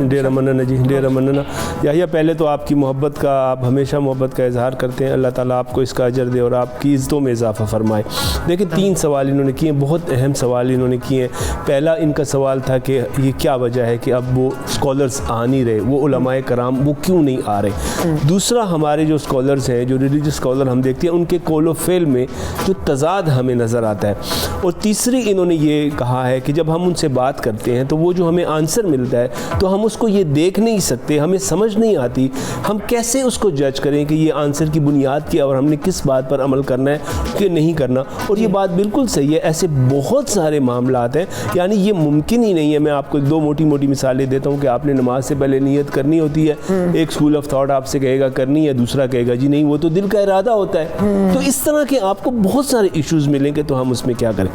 ڈیرہ مننا جی ڈیرہ مننا. یحییٰ پہلے تو آپ کی محبت کا, آپ ہمیشہ محبت کا اظہار کرتے ہیں, اللہ تعالیٰ آپ کو اس کا اجر دے اور آپ کی عزتوں میں اضافہ فرمائے. دیکھیں 3 سوال انہوں نے کیے, بہت اہم سوال انہوں نے کیے ہیں. پہلا ان کا سوال تھا کہ یہ کیا وجہ ہے کہ اب وہ اسکالرس آ نہیں رہے, وہ علماء کرام وہ کیوں نہیں آ رہے. دوسرا ہمارے جو اسکالرس ہیں, جو ریلیجس اسکالر ہم دیکھتے ہیں, ان کے قول و فعل میں جو تضاد ہمیں نظر آتا ہے. اور تیسری انہوں نے یہ کہا ہے کہ جب ہم ان سے بات کرتے ہیں تو وہ جو ہمیں آنسر ملتا ہے تو ہم اس کو یہ دیکھ نہیں سکتے, ہمیں سمجھ نہیں آتی, ہم کیسے اس کو جج کریں کہ یہ آنسر کی بنیاد کیا اور ہم نے کس بات پر عمل کرنا ہے کہ نہیں کرنا. اور یہ بات بالکل صحیح ہے, ایسے بہت سارے معاملات ہیں, یعنی یہ ممکن ہی نہیں ہے. میں آپ کو 2 موٹی موٹی مثالیں دیتا ہوں کہ آپ نے نماز سے پہلے نیت کرنی ہوتی ہے, ایک اسکول آف تھاٹ آپ سے کہے گا کرنی ہے, دوسرا کہے گا جی نہیں وہ تو دل کا ارادہ ہوتا ہے. تو اس طرح کے آپ کو بہت سارے ایشوز ملیں گے, تو ہم اس میں کیا کریں.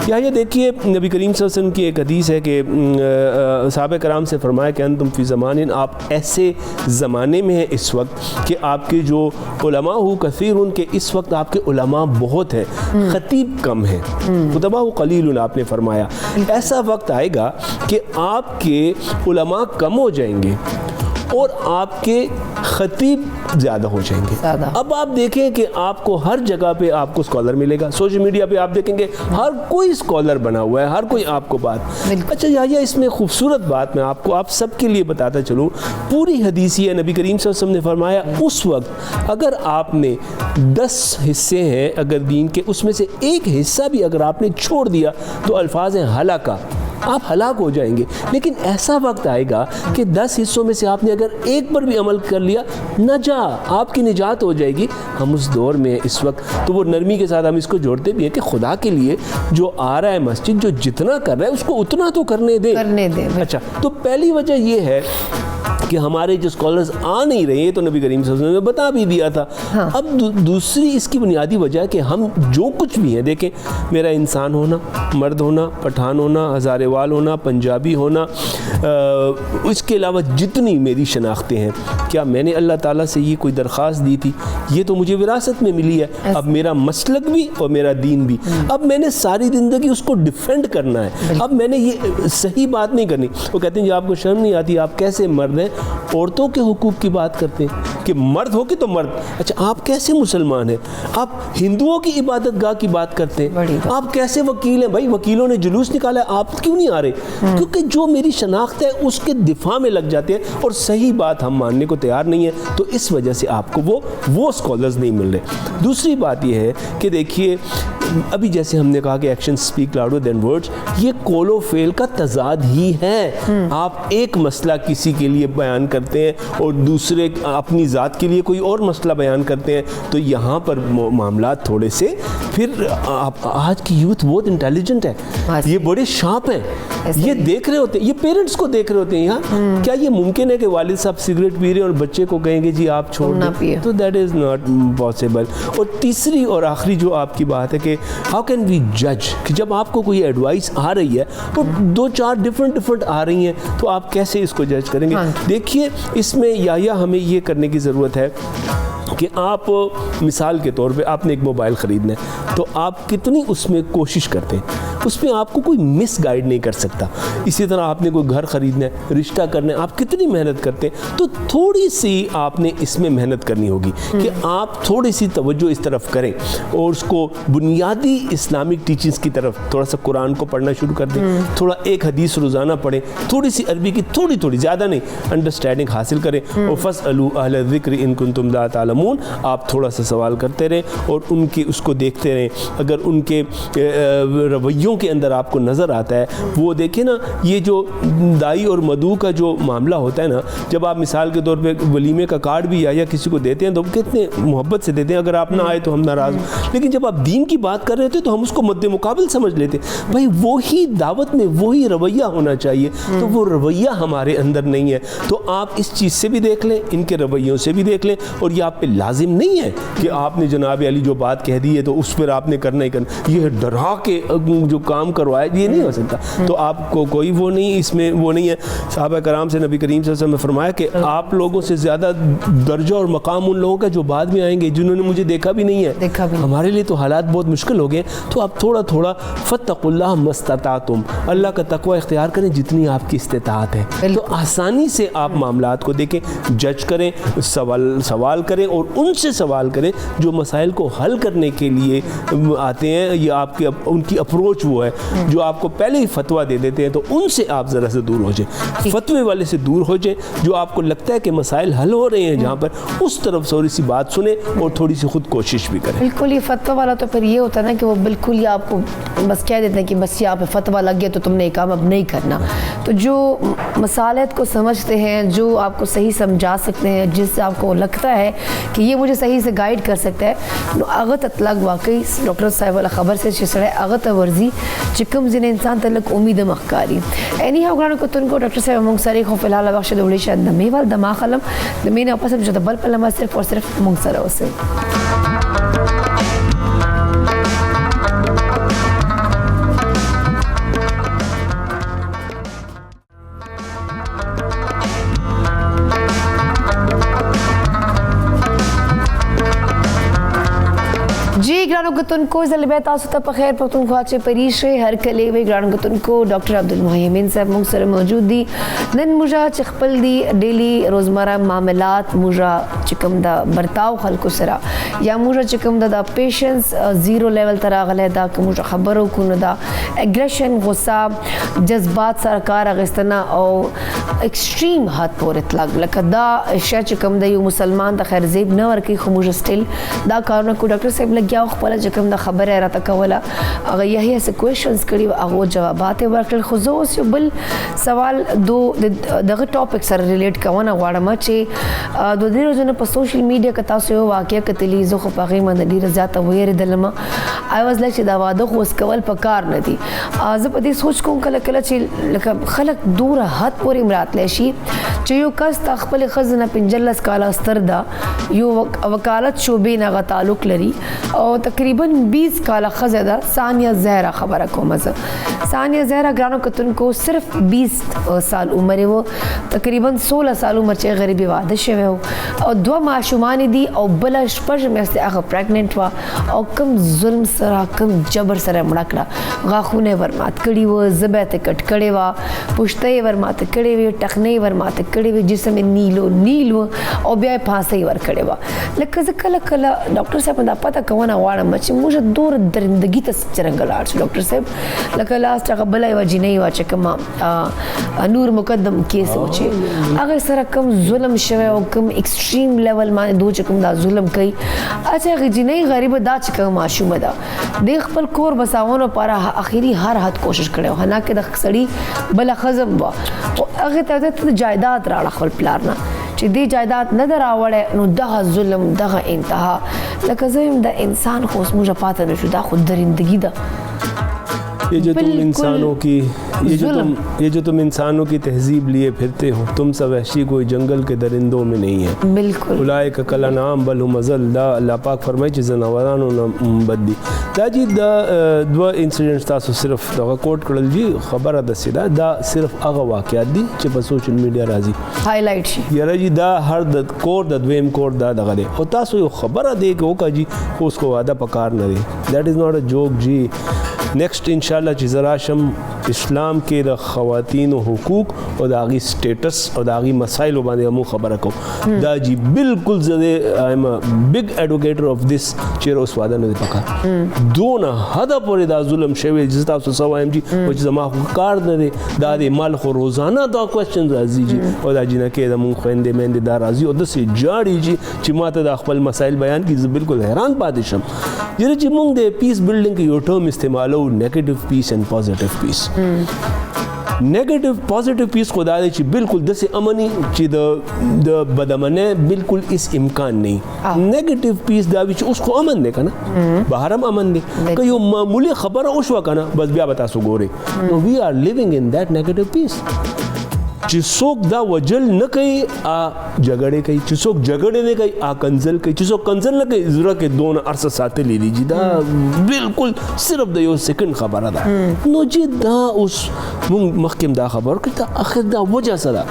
یہ دیکھیے نبی کریم صلی اللہ علیہ وسلم کی ایک حدیث ہے کہ صحابہ کرام سے فرمایا کہ انتم فی زمان, آپ ایسے زمانے میں ہیں اس وقت کہ آپ کے جو علماء ہو کثیر, ان کے اس وقت آپ کے علماء بہت ہیں, خطیب کم ہیں. خطبہ قلیل آپ نے فرمایا. ایسا وقت آئے گا کہ آپ کے علماء کم ہو جائیں گے اور آپ کے خطیب زیادہ ہو جائیں گے. اب آپ دیکھیں کہ آپ کو ہر جگہ پہ آپ کو اسکالر ملے گا, سوشل میڈیا پہ آپ دیکھیں گے ہر کوئی اسکالر بنا ہوا ہے, ہر کوئی آپ کو بات. اچھا یحییٰ اس میں خوبصورت بات میں آپ سب کے لیے بتاتا چلوں, پوری حدیث یہ نبی کریم صلی اللہ علیہ وسلم نے فرمایا اس وقت اگر آپ نے 10 حصے ہیں اگر دین کے, اس میں سے ایک حصہ بھی اگر آپ نے چھوڑ دیا تو الفاظ ہیں ہلاکا, آپ ہلاک ہو جائیں گے. لیکن ایسا وقت آئے گا کہ 10 حصوں میں سے آپ نے اگر ایک پر بھی عمل کر لیا, نجا, آپ کی نجات ہو جائے گی. ہم اس دور میں اس وقت, تو وہ نرمی کے ساتھ ہم اس کو جوڑتے بھی ہیں کہ خدا کے لیے جو آ رہا ہے مسجد, جو جتنا کر رہا ہے اس کو اتنا تو کرنے دیں. اچھا, تو پہلی وجہ یہ ہے کہ ہمارے جو اسکالرز آ نہیں رہے, تو نبی کریم صلی اللہ علیہ وسلم نے بتا بھی دیا تھا. اب دوسری اس کی بنیادی وجہ ہے کہ ہم جو کچھ بھی ہیں, دیکھیں میرا انسان ہونا, مرد ہونا, پٹھان ہونا, ہزارے وال ہونا, پنجابی ہونا, اس کے علاوہ جتنی میری شناختیں ہیں, کیا میں نے اللہ تعالیٰ سے یہ کوئی درخواست دی تھی؟ یہ تو مجھے وراثت میں ملی ہے. اب میرا مسلک بھی اور میرا دین بھی, اب میں نے ساری زندگی اس کو ڈیفینڈ کرنا ہے. اب میں نے یہ صحیح بات نہیں کرنی. وہ کہتے ہیں جی آپ کو شرم نہیں آتی, آپ کیسے مرد ہیں عورتوں کے حقوق کی بات کرتے ہیں کہ مرد ہو کے تو مرد. اچھا آپ کیسے مسلمان ہیں, آپ ہندوؤں کی عبادت گاہ کی بات کرتے ہیں, آپ کیسے وکیل ہیں؟ بھائی وکیلوں نے جلوس نکالا, آپ کیوں نہیں آ رہے؟ کیونکہ جو میری شناخت ہے اس کے دفاع میں لگ جاتے ہیں اور صحیح بات ہم ماننے کو تیار نہیں ہے, تو اس وجہ سے آپ کو وہ اسکالرز نہیں مل رہے. دوسری بات یہ ہے کہ دیکھیے ابھی جیسے ہم نے کہا کہ ایکشن سپیک لاؤڈر دین ورڈز, یہ قول و فعل کا تضاد ہی ہے. آپ ایک مسئلہ کسی کے لیے بیان کرتے ہیں اور دوسرے اپنی ذات کے لیے کوئی اور مسئلہ بیان کرتے ہیں, تو یہاں پر معاملات تھوڑے سے پھر آج کی یوتھ بہت انٹیلیجنٹ ہے, یہ بڑے شارپ ہیں, یہ دیکھ رہے ہوتے ہیں, یہ پیرنٹس کو دیکھ رہے ہوتے ہیں. یہاں کیا یہ ممکن ہے کہ والد صاحب سگریٹ پی رہے ہیں اور بچے کو کہیں گے جی آپ چھوڑ دیں؟ تو دیٹ از ناٹ پاسبل. اور تیسری اور آخری جو آپ کی بات ہے کہ ہاؤ کین وی جج, کہ جب آپ کو کوئی ایڈوائس آ رہی ہے تو 2-4 ڈفرنٹ آ رہی ہیں, تو آپ کیسے اس کو جج کریں گے؟ دیکھیے اس میں یا ہمیں یہ کرنے کی ضرورت ہے کہ آپ مثال کے طور پہ آپ نے ایک موبائل خریدنا ہے, تو آپ کتنی اس میں کوشش کرتے ہیں, اس میں آپ کو کوئی مس گائیڈ نہیں کر سکتا. اسی طرح آپ نے کوئی گھر خریدنا ہے, رشتہ کرنا ہے, آپ کتنی محنت کرتے ہیں, تو تھوڑی سی آپ نے اس میں محنت کرنی ہوگی کہ آپ تھوڑی سی توجہ اس طرف کریں اور اس کو بنیادی اسلامک ٹیچنگز کی طرف, تھوڑا سا قرآن کو پڑھنا شروع کر دیں, تھوڑا ایک حدیث روزانہ پڑھیں, تھوڑی سی عربی کی تھوڑی زیادہ نہیں انڈرسٹینڈنگ حاصل کریں, اور فاسألوا اہل الذکر ان کنتم لا تعلمون, آپ تھوڑا سا سوال کرتے رہیں اور ان کی اس کو دیکھتے رہیں. اگر ان کے رویوں کے اندر آپ کو نظر آتا ہے, وہ دیکھیں نا, یہ جو دائی اور مدعو کا جو معاملہ ہوتا ہے نا, جب آپ مثال کے طور پہ ولیمے کا کارڈ بھی یا کسی کو دیتے ہیں تو کتنے محبت سے دیتے ہیں, اگر آپ نہ آئے تو ہم ناراض ہوں. لیکن جب آپ دین کی بات کر رہے ہوتے تو ہم اس کو مد مقابل سمجھ لیتے. بھائی وہی دعوت میں وہی رویہ ہونا چاہیے, تو وہ رویہ ہمارے اندر نہیں ہے. تو آپ اس چیز سے بھی دیکھ لیں, ان کے رویوں سے بھی دیکھ لیں, اور یہ آپ پہ لازم نہیں ہے کہ آپ نے جناب علی جو بات کہہ دی ہے تو اس پر آپ نے کرنا ہی کرنا, یہ ڈرا کے جو کام کروایا یہ نہیں ہو سکتا. تو آپ کو کوئی وہ نہیں, اس میں وہ نہیں ہے. صحابہ کرام سے نبی کریم صلی اللہ علیہ وسلم نے فرمایا کہ آپ لوگوں سے زیادہ درجہ اور مقام ان لوگوں کا جو بعد میں آئیں گے, جنہوں نے مجھے دیکھا بھی نہیں ہے. ہمارے لیے تو حالات بہت مشکل ہو گئے, تو آپ تھوڑا تھوڑا فاتقوا اللہ ما استطعتم, اللہ کا تقوی اختیار کریں جتنی آپ کی استطاعت ہے. تو آسانی سے آپ معاملات کو دیکھیں, جج کریں, سوال کریں اور ان سے سوال کریں جو مسائل کو حل کرنے کے لیے آتے ہیں. یہ آپ کی ان کی اپروچ وہ ہے جو آپ کو پہلے ہی فتویٰ دے دیتے ہیں, تو ان سے آپ ذرا سے دور ہو جائیں, فتوے والے سے دور ہو جائیں. جو آپ کو لگتا ہے کہ مسائل حل ہو رہے ہیں جہاں پر, اس طرف تھوڑی سی بات سنیں اور تھوڑی سی خود کوشش بھی کریں. بالکل, یہ فتویٰ والا تو پھر یہ ہوتا ہے نا کہ وہ بالکل ہی آپ کو بس کہہ دیتے ہیں کہ بس یہاں پہ فتویٰ لگ گیا تو تم نے یہ کام اب نہیں کرنا. تو جو مصالحت کو سمجھتے ہیں, جو آپ کو صحیح سمجھا سکتے ہیں, جس سے آپ کو لگتا ہے کہ یہ مجھے صحیح سے گائیڈ کر سکتا ہے, اغت اطلاق واقعی ڈاکٹر صاحب والا خبر سے چسڑے اغت ورزی چکم زن انسان تلک امید مخکاری. اینی ہاں گرانو کتن کو ڈاکٹر صاحب مونگ ساری خو فی الحال بخش دوڑی شاید دمی وال دما خلم دمین اپا سب جو بل پلما صرف اور صرف مونگ سارا اسے. جی گرانو کتن کو زلبیت آسوتا پخیر پختون خواچے پریشے ہر کلے وی گرانو کتن کو ڈاکٹر عبدالمحیمین صاحب مونگ سر موجود دی. نن مجھا چخپل دی ڈیلی روزمرہ معاملات, مجھا چکم دا برتاو خلکو سرا, یا مجھا چکم دا پیشنس زیرو لیول تراغل ہے, دا کہ مجھا خبرو کن دا ایگریشن, غصہ, جذبات سرکار اغستنا او ایکسٹریم حد پور اطلاق لکہ دا اشیاء چکم دا یو مسلمان دا خیر زیب نور کی خموجہ سٹل دا کارنا کو ڈاکٹر صاحب لگیا خپل چکم دا خبر ہے راتا کولا اگر یہی ایسے کوئیشنز کری و اگو جوابات ورکل خصوص یو بل سوال دو دغه ٹاپک سره ریلیټ کوونه غواړم چې دو دې روزونه په سوشل میډیا کې تاسو یو واقعیا کتلی زه خو په هغې باندې ډېره زیاته ویرېدلم. آی واز لایک چې دا واده خو اوس کول په کار نه دي. زه په دې سوچ کوم کله کله چې لکه خلک دوره حد پورې راتلی شي چې یو کس تا خپلې ښځې نه 15 کاله ستر ده, یو وکالت شعبې نه هغه تعلق لري او تقریباً 20 کاله ښځه ده, ثانیه زهرا خبره کوم زه. ثانیه زهرا ګرانو کتونکو صرف 20 سال عمر و, تقریباً 16 سال عمر چې غریبي واده شوی و او 2 ماشومان دي او بله شپږ میاشتې هغه پریګننټ وه او کم ظلم سره کم جبر سره مړه کړه. غاښونه یې ورمات کړي وه, ژبه یې کټ کړې وه, پوشته یې ورماته کړې وې, ټخنې یې ورماته کړې وې, جسم یې نیل و او بیا یې پھانسی ورکړې وه. لکه زه کله کله ډاکټر صاحب دا پته کوونه غواړم چې موږ دوره درندګي ته څرنګه لاړ شو ډاکټر صاحب. لکه لاست هغه بله یوه جینۍ وه چې کومه نور مقدم کیس و چې هغې سره کم ظلم شوی او کم ایکسټریم لیول باندې دو چې کوم دا ظلم کوي. اچھا هغې جینۍ غریبه دا چې کومه ماشومه ده دې خپل کور بساونو لپاره اخري هر حد کوشش کړی و, حالانکه د سړي بله ښځه وه خو هغې ته ته جایداد راړه خپل پلار نه چې دې جایداد نه ده راوړی نو دغه ظلم دغه انتها. لکه زه یم د انسان خو اوس موږ پاته نه شو, دا خو درندګي ده. یہ جو تم انسانوں کی تہذیب لیے پھرتے ہو, تم سا وحشی کوئی جنگل کے درندوں میں نہیں ہے. بالکل اولئک کالانعام بل هم اضل. دا اللہ پاک فرمائے چې زناورانو نه بد دي. دا جی دا دوه انسیډنټس تاسو صرف دغه کوټ کړل جی, خبره داسې ده دا صرف هغه واقعات دي چې په سوشل میډیا راځي هایلایټ شي. یاره جی دا هر د کور د دویم کور دا دغه دی او تاسو یو خبره دی که وکړه جی خو اوس کو واده په کار نه دی. دیٹ از ناٹ اے جوک جی. نیکسٹ انشاءاللہ چې زراشم اسلام کې د خواتینو حقوق او د هغې سټیټس او د هغې مسایلو باندې مو خبره کوم. دا جی بالکل زه آی ایم بگ ایډوکیټر اف دس چې اوس واده نه دی پکار. دونه حده پورې دا ظلم شوی چې تاسو څه وایم جي چې زما خو کار نه دی, دا د مال خو روزانه دا کوېسچن راځي جي او دا جینکې د مونږ خویندې میندې دا راځي او داسې جاړي جي چې ما ته دا خپل مسایل بیان کړي, زه بالکل حیران پاتې شم. یاره چې مونږ د پیس بلډینګ کې یو ټرم استعمالو نیگیٹو پیس اینڈ پازیٹیو پیس. نیگیٹو پازیٹیو پیس خدا دے چې بالکل داسې امني چې د بدامنۍ بالکل اس امکان نه. نیگیٹو پیس دا وی چې اوس خو امن دی که نه, بهر هم امن دی, که یو معمولی خبره وشوه که نه بس بیا به تاسو ګورئ. نو وی آر لیوینګ ان دیٹ نیگیٹو پیس. چې څوک دا وجل نه کوي جګړې کوي، چې څوک جګړې نه کوي کنزل کوي، چې څوک کنزل نه کوي زړه کې دونه عرصه ساتلی دي. چې دا بالکل صرف د یو سکند خبره ده. نو چې دا اوس موږ مخکې دا خبر کړو ته اخر دا وجه سره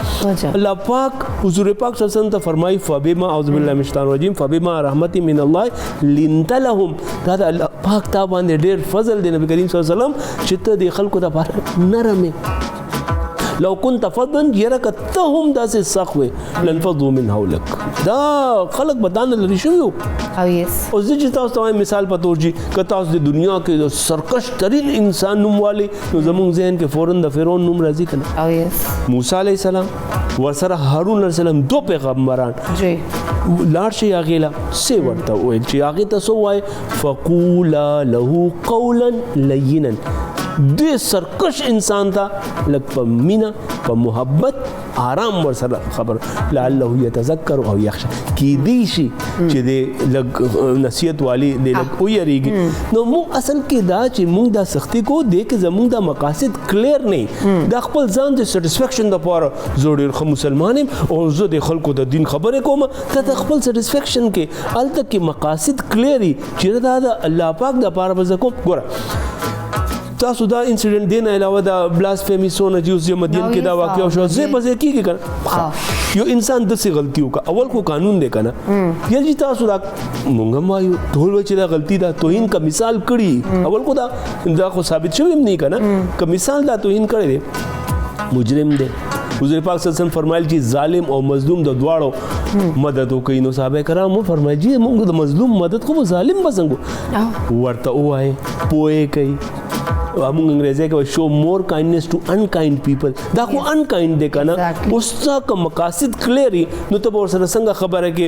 الله پاک حضور پاک صلی الله علیه وسلم ته فرمایي فبما اعوذ بالله من الشیطان الرجیم فبما رحمت من الله لنت لهم. دا د الله پاک تا باندې ډېر فضل دی نبی کریم صلی الله علیه وسلم چې ته د خلکو دپاره نرم لو كنت فظا يرك تهم داسې سخت وي لنفضوا من حولك. دا خلق بدان لري شوی او زه چې تاسو ته مثال په تور جی که تاسو د دنیا کې سرکش ترین انسان نوم والی نو زموږ ذهن کې فوراً د فرعون نوم راځي کنه. موسی علیه السلام ورسره هارون علیه السلام دو پیغمبران لاړ شي هغې له څه ورته وویل چې هغې ته څه ووایي فقولا له قولا لینا. دې سرکش انسان ته لږ په مینه په محبت آرام ورسره خبر لعله یتذکر او یخشى کیدی شي چې د لږ نصیحت والی د لږ ویریږي. نو موږ اصل کې دا چې موږ دا سختی کو دې کې زموږ دا مقاصد کلیر نه دا خپل ځان د سټیسفیکشن دپاره زه ډېر ښه مسلمان یم او زه د خلکو د دین خبرې کوم ته د خپل سټیسفیکشن کې هلته کې مقاصد کلیر وي چې دا د الله پاک دپاره به زه کوم. ګوره تاسو دا انسیډنټ دی نه علاوه دا بلاسفیمی سونه چې اوس مدین کې دا واقع شو ځای په ځای کېږي که نه یو انسان داسې غلطي وکړه اول خو قانون دی که نه یا چې تاسو دا مونږ هم وایو ټول وایي چې دا غلطي ده توهین که مثال کړي اول خو دا خو ثابت شوی هم نه که نه که مثال دا توهین کړی دی مجرم دی. حضور پاک صلی الله علیه وسلم فرمایل چې ظالم او مظلوم د دواړو مدد وکړي. نو صحابه کرامو فرمایي چې موږ د مظلوم مدد خو ظالم به څنګه ورته ووایي پوهې کوي موږ انګریزي کې شو مور کایندنس ټو انکایند پیپل. دا خو انکایند دی که نه اوس که مقاصد کلیري نو ته به ورسره څنګه خبره کې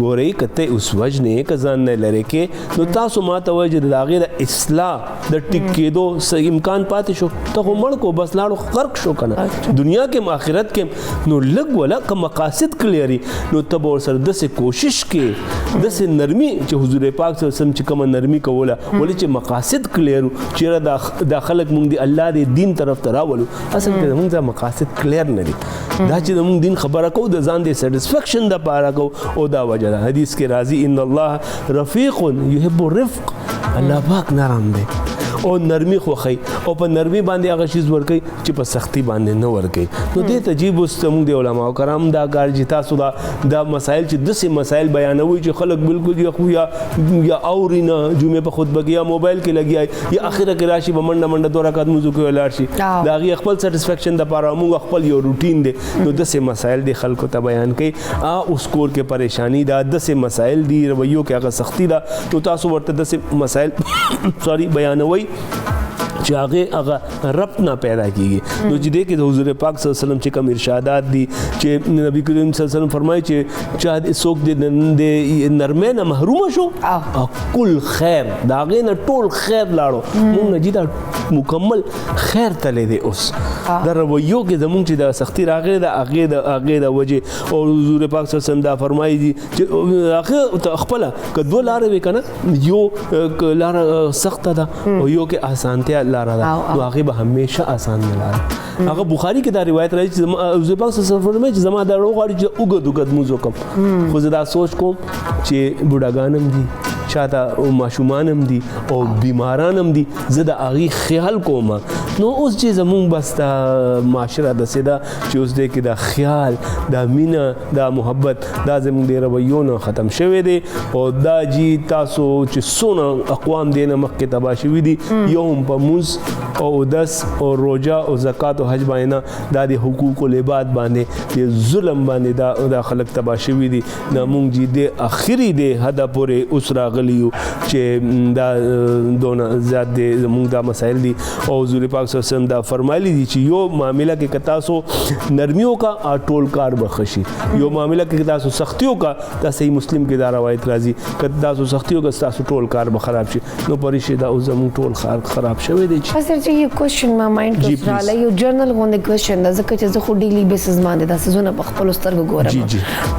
ګورئ که ته اوس وجنې که ځان نه لرې کې نو تاسو ما ته وایي چې د هغې د اصلاح د ټیک کېدو امکان پاتې شو ته خو مړ کو بس لاړو غرق شو که نه دنیا کې هم آخرت کې نو لږ وله که مقاصد کلیري نو ته به ورسره داسې کوشش کې داسې نرمي چې حضور پاک صلی الله علیه وسلم چې کومه نرمي کوله ولې چې مقاصد کلیرو چېرې دا خلک مونږ د الله د دین طرف ته راولو اصل کې زمونږ دا مقاصد کلیر نه دي دا چې زمونږ دین خبره کوو د ځان د سیټسفیکشن دپاره کوو او دا وجه ده حدیث کې راځي ان الله رفیق یحب الرفق. الله پاک نرم دی او نرمي خوښوي او په نرمي باندې هغه شیز ورکوي چې په سختي باندې نه ورکوي. نو دې ته جیب اوس زموږ د علماو کرام دا کار چې تاسو دا مسایل چې داسې مسایل بیانوي چې خلک بالکل یا اوري نه جمعې په خطبه کې یا موبایل کې لګیا یا اخره کې راشي به منډه منډه 2 رکعت موضوع کې ولاړ شي د هغې خپل سټیسفیکشن دپاره موږ خپل یو روټین دی نو داسې مسایل دی خلکو ته بیان کوي اوس کور کې پریشانی ده داسې مسایل دي رویو کې هغه سختی ده نو تاسو ورته داسې مسایل بیانوي چې هغه ربط نه پیدا کیږي. نو چې دې کې د حضور پاک صلی الله علیه وسلم چې کوم ارشادات دي چې نبی کریم صلی الله علیه وسلم فرمایي چې چا څوک د نرمۍ نه محروم شو کل خیر د هغې نه ټول خیر لاړو مونږ نه دا مکمل خیر تللی دی. اوس دا رویو کې زمونږ چې د سختي راغلی ده هغې د وجې او حضور پاک صلی الله علیه وسلم دا فرمایي دي چې هغه خپله که 2 لارې وي که نه یو لاره سخته ده او یو کې اسانتیا لاره ده نو هغې به همیشه آسان نه لاره. هغه بخاري کې دا روایت راځي چې حضور پاک صلی الله علیه وسلم فرمایي چې زما دا غواړي چې اوږد لمونځ وکړم خو زه دا سوچ کوم چې بوډاګان هم دي چاته ماشومان هم دي او بیماران هم دي زه د هغې خیال کوم. نو اوس چې زمونږ بس دا معاشره داسې ده چې اوس دی کې دا خیال دا مینه دا محبت دا زمونږ د رویو نه ختم شوی دی او دا جی تاسو چې څونه اقوام دی نه مخکې تباه شوي دي یو هم په مونځ او اودس او روژه او زکات او حج باندې نه دا د حقوق العباد باندې د ظلم باندې دا خلک تباه شوي دي. نه مونږ جی د اخري د حده پورې اوس راغلي یو چې دا دونه زیات دی زمونږ دا مسایل دي او حضور پاک صلی الله علیه وسلم دا فرمایلی دي چې یو معامله کې که تاسو نرمي وکړه ټول کار به ښه شي یو معامله کې که تاسو سختي وکړه دا صحیح مسلم کې دا روایت راځي که تاسو سختي وکړه ستاسو ټول کار به خراب شي. نو پرې شي دا اوس زمونږ ټول خراب شوی دی. چې یو کوېشن ما مایند کې راغلی یو جرنل غوندې کوېشن ده ځکه چې زه خو ډیلی بیسز باندې دا سیزونه په خپلو سترګو ګورم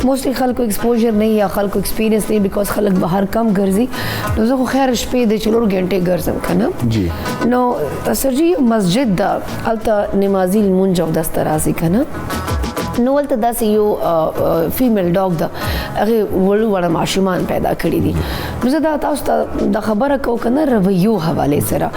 موسټلی خلکو ایکسپوژر نه یا خلکو ایکسپیرینس نه بیکاز خلک بهر کم ګرځي نو زه خو خیر شپې د 4 غنټې ګرځم که نه نو سر جي مسجد ده هلته نمازي لمونځ اودس ته راځي که نه نو ولته داسې یو فیمیل ډاګ ده هغې وړو وړه ماشومان پیدا کړي دي نو زه دا تاسو ته د خبره کوم که نه رویو حوالې سره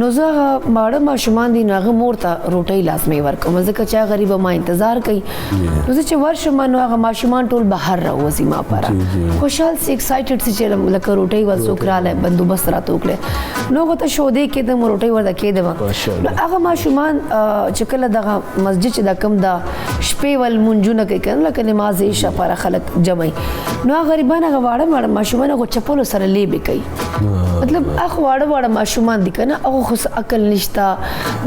نو زه هغه ماړه ماشومان دي نو هغه مور ته روټۍ لازمي ورکوم ځکه چې هغه غریبه ما انتظار کوي نو زه چې ورشم نو هغه ماشومان ټول بهر راوځي ما پره خوشحال سي ایکسایټډ سي چې لکه روټۍ ول څوک رالی بندوبست راته وکړی نو هغه ته شودې کېدم روټۍ ورته کېدم نو هغه ماشومان چې کله دغه مسجد چې دا کم دا شپې ول مونځونه کوي که نه لکه نماز عشاء پاره خلک جمعي نو هغه غریبان هغه واړه واړه ماشومان هغه چپلو سره لیبې کوي مطلب هغه واړه واړه ماشومان دي که نه هغه خو عقل نشته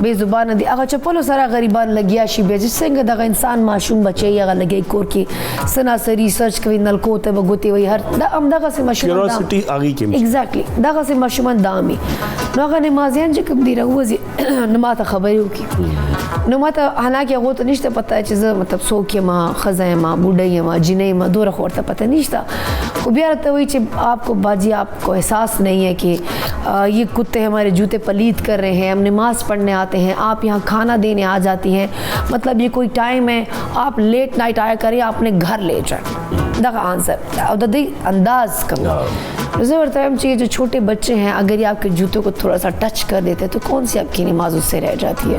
بې زبانه دي هغه چپلو سره غریبان لګیا شي بیا چې څنګه دغه انسان ماشوم بچی هغه لګی کور کې سناسه ریسرچ کوي نلکو ته به ګوتې وایي هر دا همدغسې ماشومان ایګزیکټلی دغسې ماشومان دامي نو هغه نمازیان چې کوم دي راوځي نو ما ته خبرې وکړي نو ما ته حالانکه هغو ته نشته پته چې زه مطلب څوک یم ښځه یم بوډۍ یم جینۍ یم دوره خو ورته پته نشته خو بیا راته وایي چې آپ کو باجی آپ کو احساس نہیں ہے کہ یہ کتے ہمارے جوتے پلید کر رہے ہیں ہم نماز پڑھنے آتے ہیں آپ یہاں کھانا دینے آ جاتی ہیں مطلب یہ کوئی ٹائم ہے آپ لیٹ نائٹ آیا کریں آپ اپنے گھر لے جائیں دغه آنسر او د دې انداز کم زه ورته وایم چې جو چھوٹے بچے ہیں اگر یہ آپ کے جوتوں کو تھوڑا سا ٹچ کر دیتے تو کون سی آپ کی نماز اس سے رہ جاتی ہے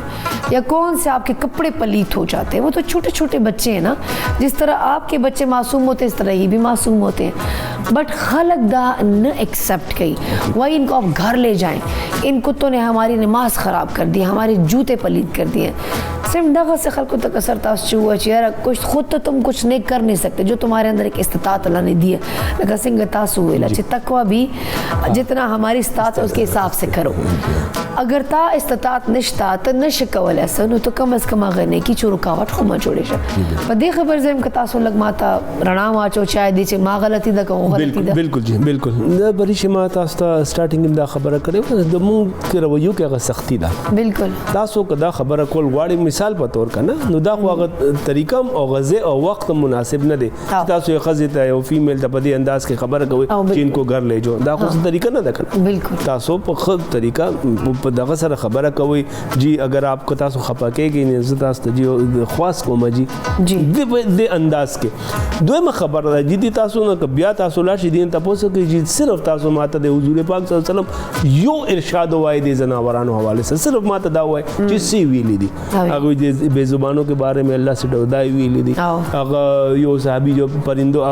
یا کون سے آپ کے کپڑے پلیت ہو جاتے ہیں وہ تو چھوٹے چھوٹے بچے ہیں نا جس طرح آپ کے بچے معصوم ہوتے ہیں اس طرح یہ بھی معصوم ہوتے ہیں بٹ خلق دا نہ ایکسیپٹ کی وہی ان کو آپ گھر لے جائیں ان کتوں نے ہماری نماز خراب کر دی ہمارے جوتے پلید کر دیے صرف دغه سے خلکو ته کثر تاسو چې ہوا چې یاره کچھ خود تو تم کچھ نہیں کر نہیں سکتے جو تمہارے اندر ایک استطاعت اللہ نے دی ہے لکه څنګه تاسو ویلا چې تقوی بھی جتنا ہماری استطاعت ہے اس کے حساب سے کرو اگر تا استطاعت نشتا ته نشه کولی څه نو ته کم از کم هغه نیکي چې رکاوټ خو مه جوړې شه په دې خبر زه یم که تاسو لږ ماته رڼا واچو شاید چې ما غلطي ده که غلطي ده بالکل جی بالکل دا بریشي ما تاسو ته سټارټینګ دا خبره کړې د مونږ کې رویو کې هغه سختی ده بالکل تاسو که دا خبره کول غواړئ مثال په طور که نه نو دا خو هغه طریقه او غذا او وخت مناسب نه دی تاسو یو ښځې ته یو فیمیل ته په دې انداز کې خبره کوئ چې ان کو گھر لے جو دا خو طریقه نه ده که بالکل تاسو په ښه طریقه په دغه سره خبره کوئ جی اگر آپ کو تاسو خفه کېږئ نو زه تاسو ته جی خواست کوم جی دې انداز کې دویمه خبره ده جدي تاسو نه که بیا تاسو لاړ شئ دین تپوس کوئ جی صرف تاسو ماته د حضور پاک صلی الله علیه وسلم یو ارشاد وایي د زناورانو حوالے سے صرف ماته دا وایي چې سی ویلي دي هغه د بے زبانوں کے بارے میں اللہ سے ډودای ویلي دي هغه یو صحابي جو پرندو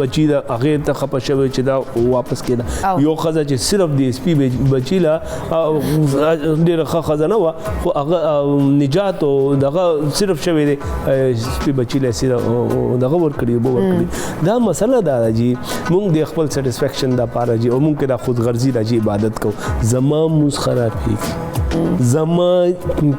بچی دا هغه ته خپه شوی چې دا واپس کېده یو ښځه چې صرف د سپي بچی لا ډېره ښه ښځه نه وه خو هغه نجات او دغه صرف شوی دی سپي بچی له دغه ورکړي اوبه ورکړي دا مسله دا ده جی مونږ د خپل سیټسفیکشن دپاره جی او مونږ کې دا خودغرضي ده جی عبادت کوو زما مونځ خرابېږي زما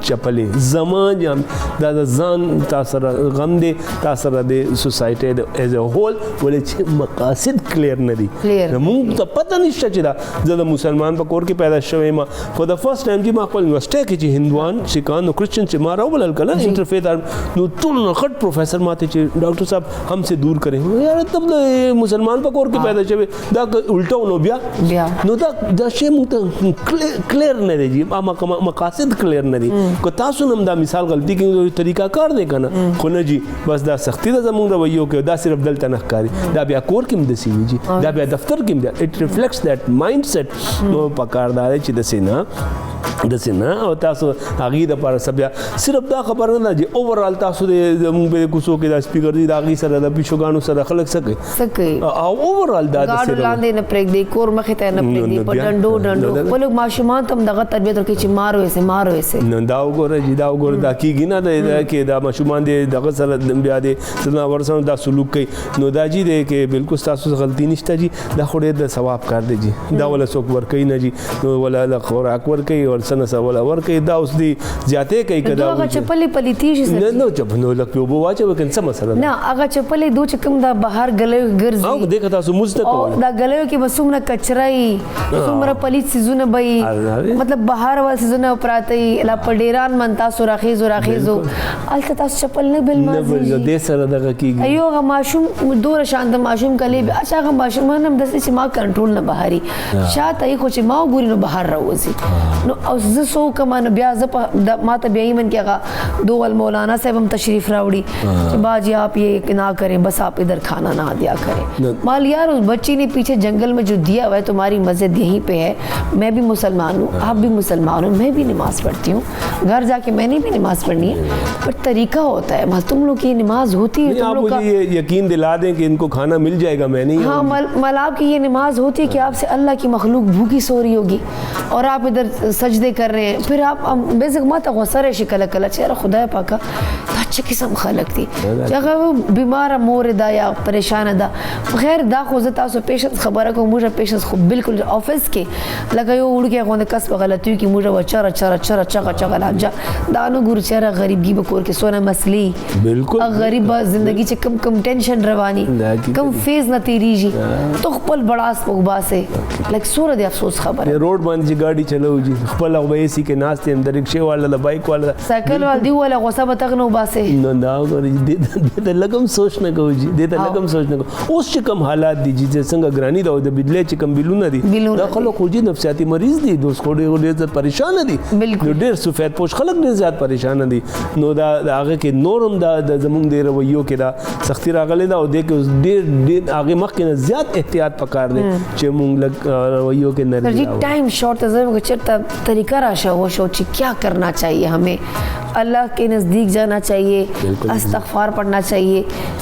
چپلې زما جام دا د ځان تا سره غم دی تا سره د سوسایټي ایز ا هول ولې چې مقاصد کلیر نه دي مونږ ته پته نشته چې دا زه د مسلمان په کور کې پیدا شوی یم فور د فرست ټایم چې ما خپل یونیورسټۍ کې چې هندوان سکان او کرسچن چې ما راوبلل که نه انټرفیت نو ټول غټ پروفیسر ماته چې ډاکټر صاحب هم سے دور کریں یار تم مسلمان په کور کې پیدا شوی دا الټا نو بیا نو دا شی مونږ ته کلیر نه دی جی مقاصد کلیر نه دي که تاسو نم دا مثال غلطي کوي طریقہ کار دی کنه خو نه جی بس دا سختی ده زمونږ رویو کې دا صرف دلته نه ښکاري دا بیا کور کې هم داسې وي جی دا بیا دفتر کې هم اټ ریفلیکټس دیٹ مایند سیټ نو پکار دا چې داسې نه او تاسو هغې دپاره څه بیا صرف دا خبره نه ده چې اوورال تاسو د زمونږ په کوڅو کې دا سپیکر دي د هغې سره د پیشوګانو سره خلک څه کوي او اوورال دا ګاډو لاندې نه پرېږدي کور مخې ته نه پرېږدي په ډنډو خپلو ماشومان ته هم دغه تربیت ورکوي چې مارو یې نو دا وګوره جی دا وګوره دا کېږي نه دی کې دا ماشومان دی دغه سره بیا د ځناور سره دا سلوک کوي نو دا جی دی کې بالکل ستاسو غلطي نشته جی دا خو ډېر د ثواب کار دی جی دا ولا څوک ورکوي نه جی نو ولا خوراک ورکوي ورسنه سواله ورکه دا اوس دی زیاته کوي کدا هغه چپلې پلیتی شي نه نو چپ نو لک په بو واچو کنه څه مسله نه هغه چپلې دوه چکم دا بهر غلې ګرځي او دیکھا تاسو مزته او کوي دا غلې کې بسومره کچرای څومره پلیت سيزونه بي مطلب بهر ول سيزونه پراته لا پډیران منتا سوراخیزو الته تاسو چپل نه بل مازي نه دې سره دغه کیږي ایو غ ماشوم دور شانت ماشوم کلی اچھا غ ماشوم هم د چې ما کنټرول نه بهاري شاته ای خو چې ما ګوري نو بهر راوځي نو او زه سو کما نو بیا ز ما ته بیا ایمن کېغه دوول مولانا صاحب هم تشریف راوړي کہ باجی آپ یہ نہ کریں بس آپ ادھر کھانا نہ دیا کریں مال یار اس بچی نے پیچھے جنگل میں جو دیا ہوا ہے تمہاری مسجد یہیں پہ ہے میں بھی مسلمان ہوں آپ بھی مسلمان ہوں میں بھی نماز پڑھتی ہوں گھر جا کے میں نے بھی نماز پڑھنی ہے پر طریقہ ہوتا ہے تم لوگ کی نماز ہوتی ہے آپ مجھے یہ یقین دلا دیں کہ ان کو کھانا مل جائے گا میں نہیں ہاں مل آپ کی یہ نماز ہوتی ہے کہ آپ سے اللہ کی مخلوق بھوکی سو رہی ہوگی اور آپ ادھر سجدے کر رہے ہیں پھر آپ بے زغمت غسر شکل کلا چہرہ خدا پاکا اچھا قسم خلق تھی جگہ وہ بیمار موردا یا پریشان دا غیر دا خو زتا سو پیشنس خبره کو موږ پیشنس خو بالکل افس کې لکه یو وړ کې غوند کس په غلطي کې موږ و چر چر چر چغه چغه لاجا دا نو ګور چر غریبګي بکور کې سونه مسلې بالکل غریب زندگی چې کم کم ټینشن رواني کم فیز نه تیریږي تو خپل بڑاس په وباسه لکه سوره د افسوس خبره روډ باندې گاډي چلو جی خپل هغه ایسی کې ناشته اندر رکشے والا د بایک والا سایکل والا دی ولا غصه بتغنو باسه نو دا غوړي د لګم سوچ نه کوي جی د لګم سوچ نه کوي اوس چې کم حالات دي چې څنګه ګرانی دا د بجلی چې کم بلونه دي دا خلک خو جی نفسیاتی مریض دي دوس خو ډېر پریشان دي نو ډېر سفید پوش خلک ډېر زیات پریشان دي نو دا هغه کې نورم دا د زمونږ د رویو کې دا سختی راغلی دا او د کې ډېر هغه مخ کې زیات احتیاط پکار دي چې مونږ لګ رویو کې نه جی ٹائم شارٹ ہے ضرور چرتا طریقہ راشا وہ شو کیا کرنا چاہیے ہمیں اللہ کے نزدیک جانا چاہیے استغفار پڑھنا چاہیے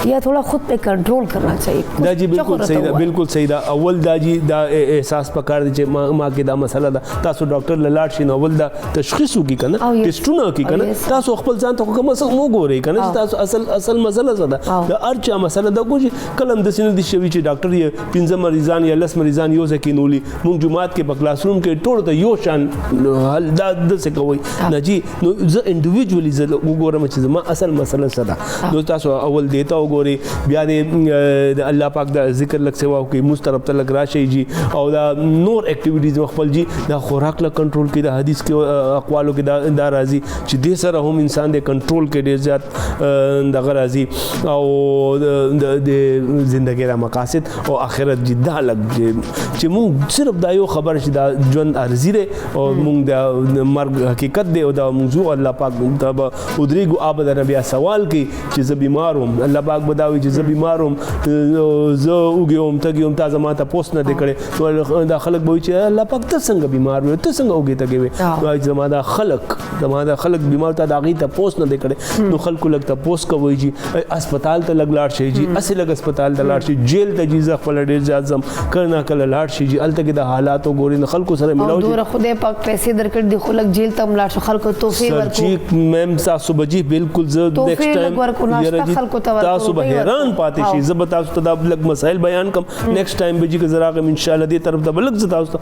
یا تھوڑا خود پہ کنٹرول کرنا چاہیے دا جی بالکل صحیح دا بالکل صحیح دا اول دا جی دا احساس پکار دی چې ما کې دا مسله دا تاسو ډاکټر لاړ شئ نو اول دا تشخیص وکړي کنه ټیسټونه وکړي کنه تاسو خپل ځان ته کوم څه مو ګورئ کنه تاسو اصل مسله څه ده دا ارچا مسله دا کوجی کلم د سینې د شوی چې ډاکټر یې 15 مریضان یا 10 مریضان یو ځکه نولي مونږ جمعات کې په کلاس روم کې ټول ته یو شان حل دا د څه کوي نه جی نو زه انډیویډوالي زه وګورم چې زما اصل مسله څه ده نو تاسو اول دیتا وګورئ بیا د الله پاک دا ذکر لک سوا کوي مسترب ته لګ راشي جی او دا نور اکټیویټیز خپل جی دا خوراک لا کنټرول کې د حدیث کې اقوالو کې دا راځي چې دې سره هم انسان د کنټرول کې ډېر زیات دغه راځي او د ژوندۍ را مقاصد او آخرت جی دا لګ چې مونږ صرف دا یو خبر چې دا ژوند ارزي دی او مونږ د مرګ حقیقت دی او دا موضوع الله پاک ته ودرېږو آب د بیا سوال کوي چې زه بیمار وم الله پاک بداوي چې زه بیمار وم زه وږی وم تږی وم تا زما تپوس نه دی کړی نو دا خلک به وایي چې الله پاک ته څنګه بیمار وې ته څنګه وږی تږی وې وایي زما دا خلک بیمار تا د هغې تپوس نه دی کړی نو خلکو لږ تپوس کوئ جي اسپتال ته لږ لاړ شئ جي هسې لږ اسپتال ته لاړ شئ جیل ته جي زه خپله ډېر زیات ځم کله نه کله لاړ شئ جي هلته کې د حالاتو ګورئ نو خلکو سره ملاو دومره خدای پاک پیسې درکړي دي خو لږ جیل ته هم لاړ شو خلکو تحفې ورکړو میم تاسو به جي بالکل زه تاسو به حیران پاتې شئ زه به تاسو ته دا لږ مسایل بیان کړم نیکسټ ټایم به جي که زه راغلم انشاءالله دې طرف ته به لږ زه تاسو ته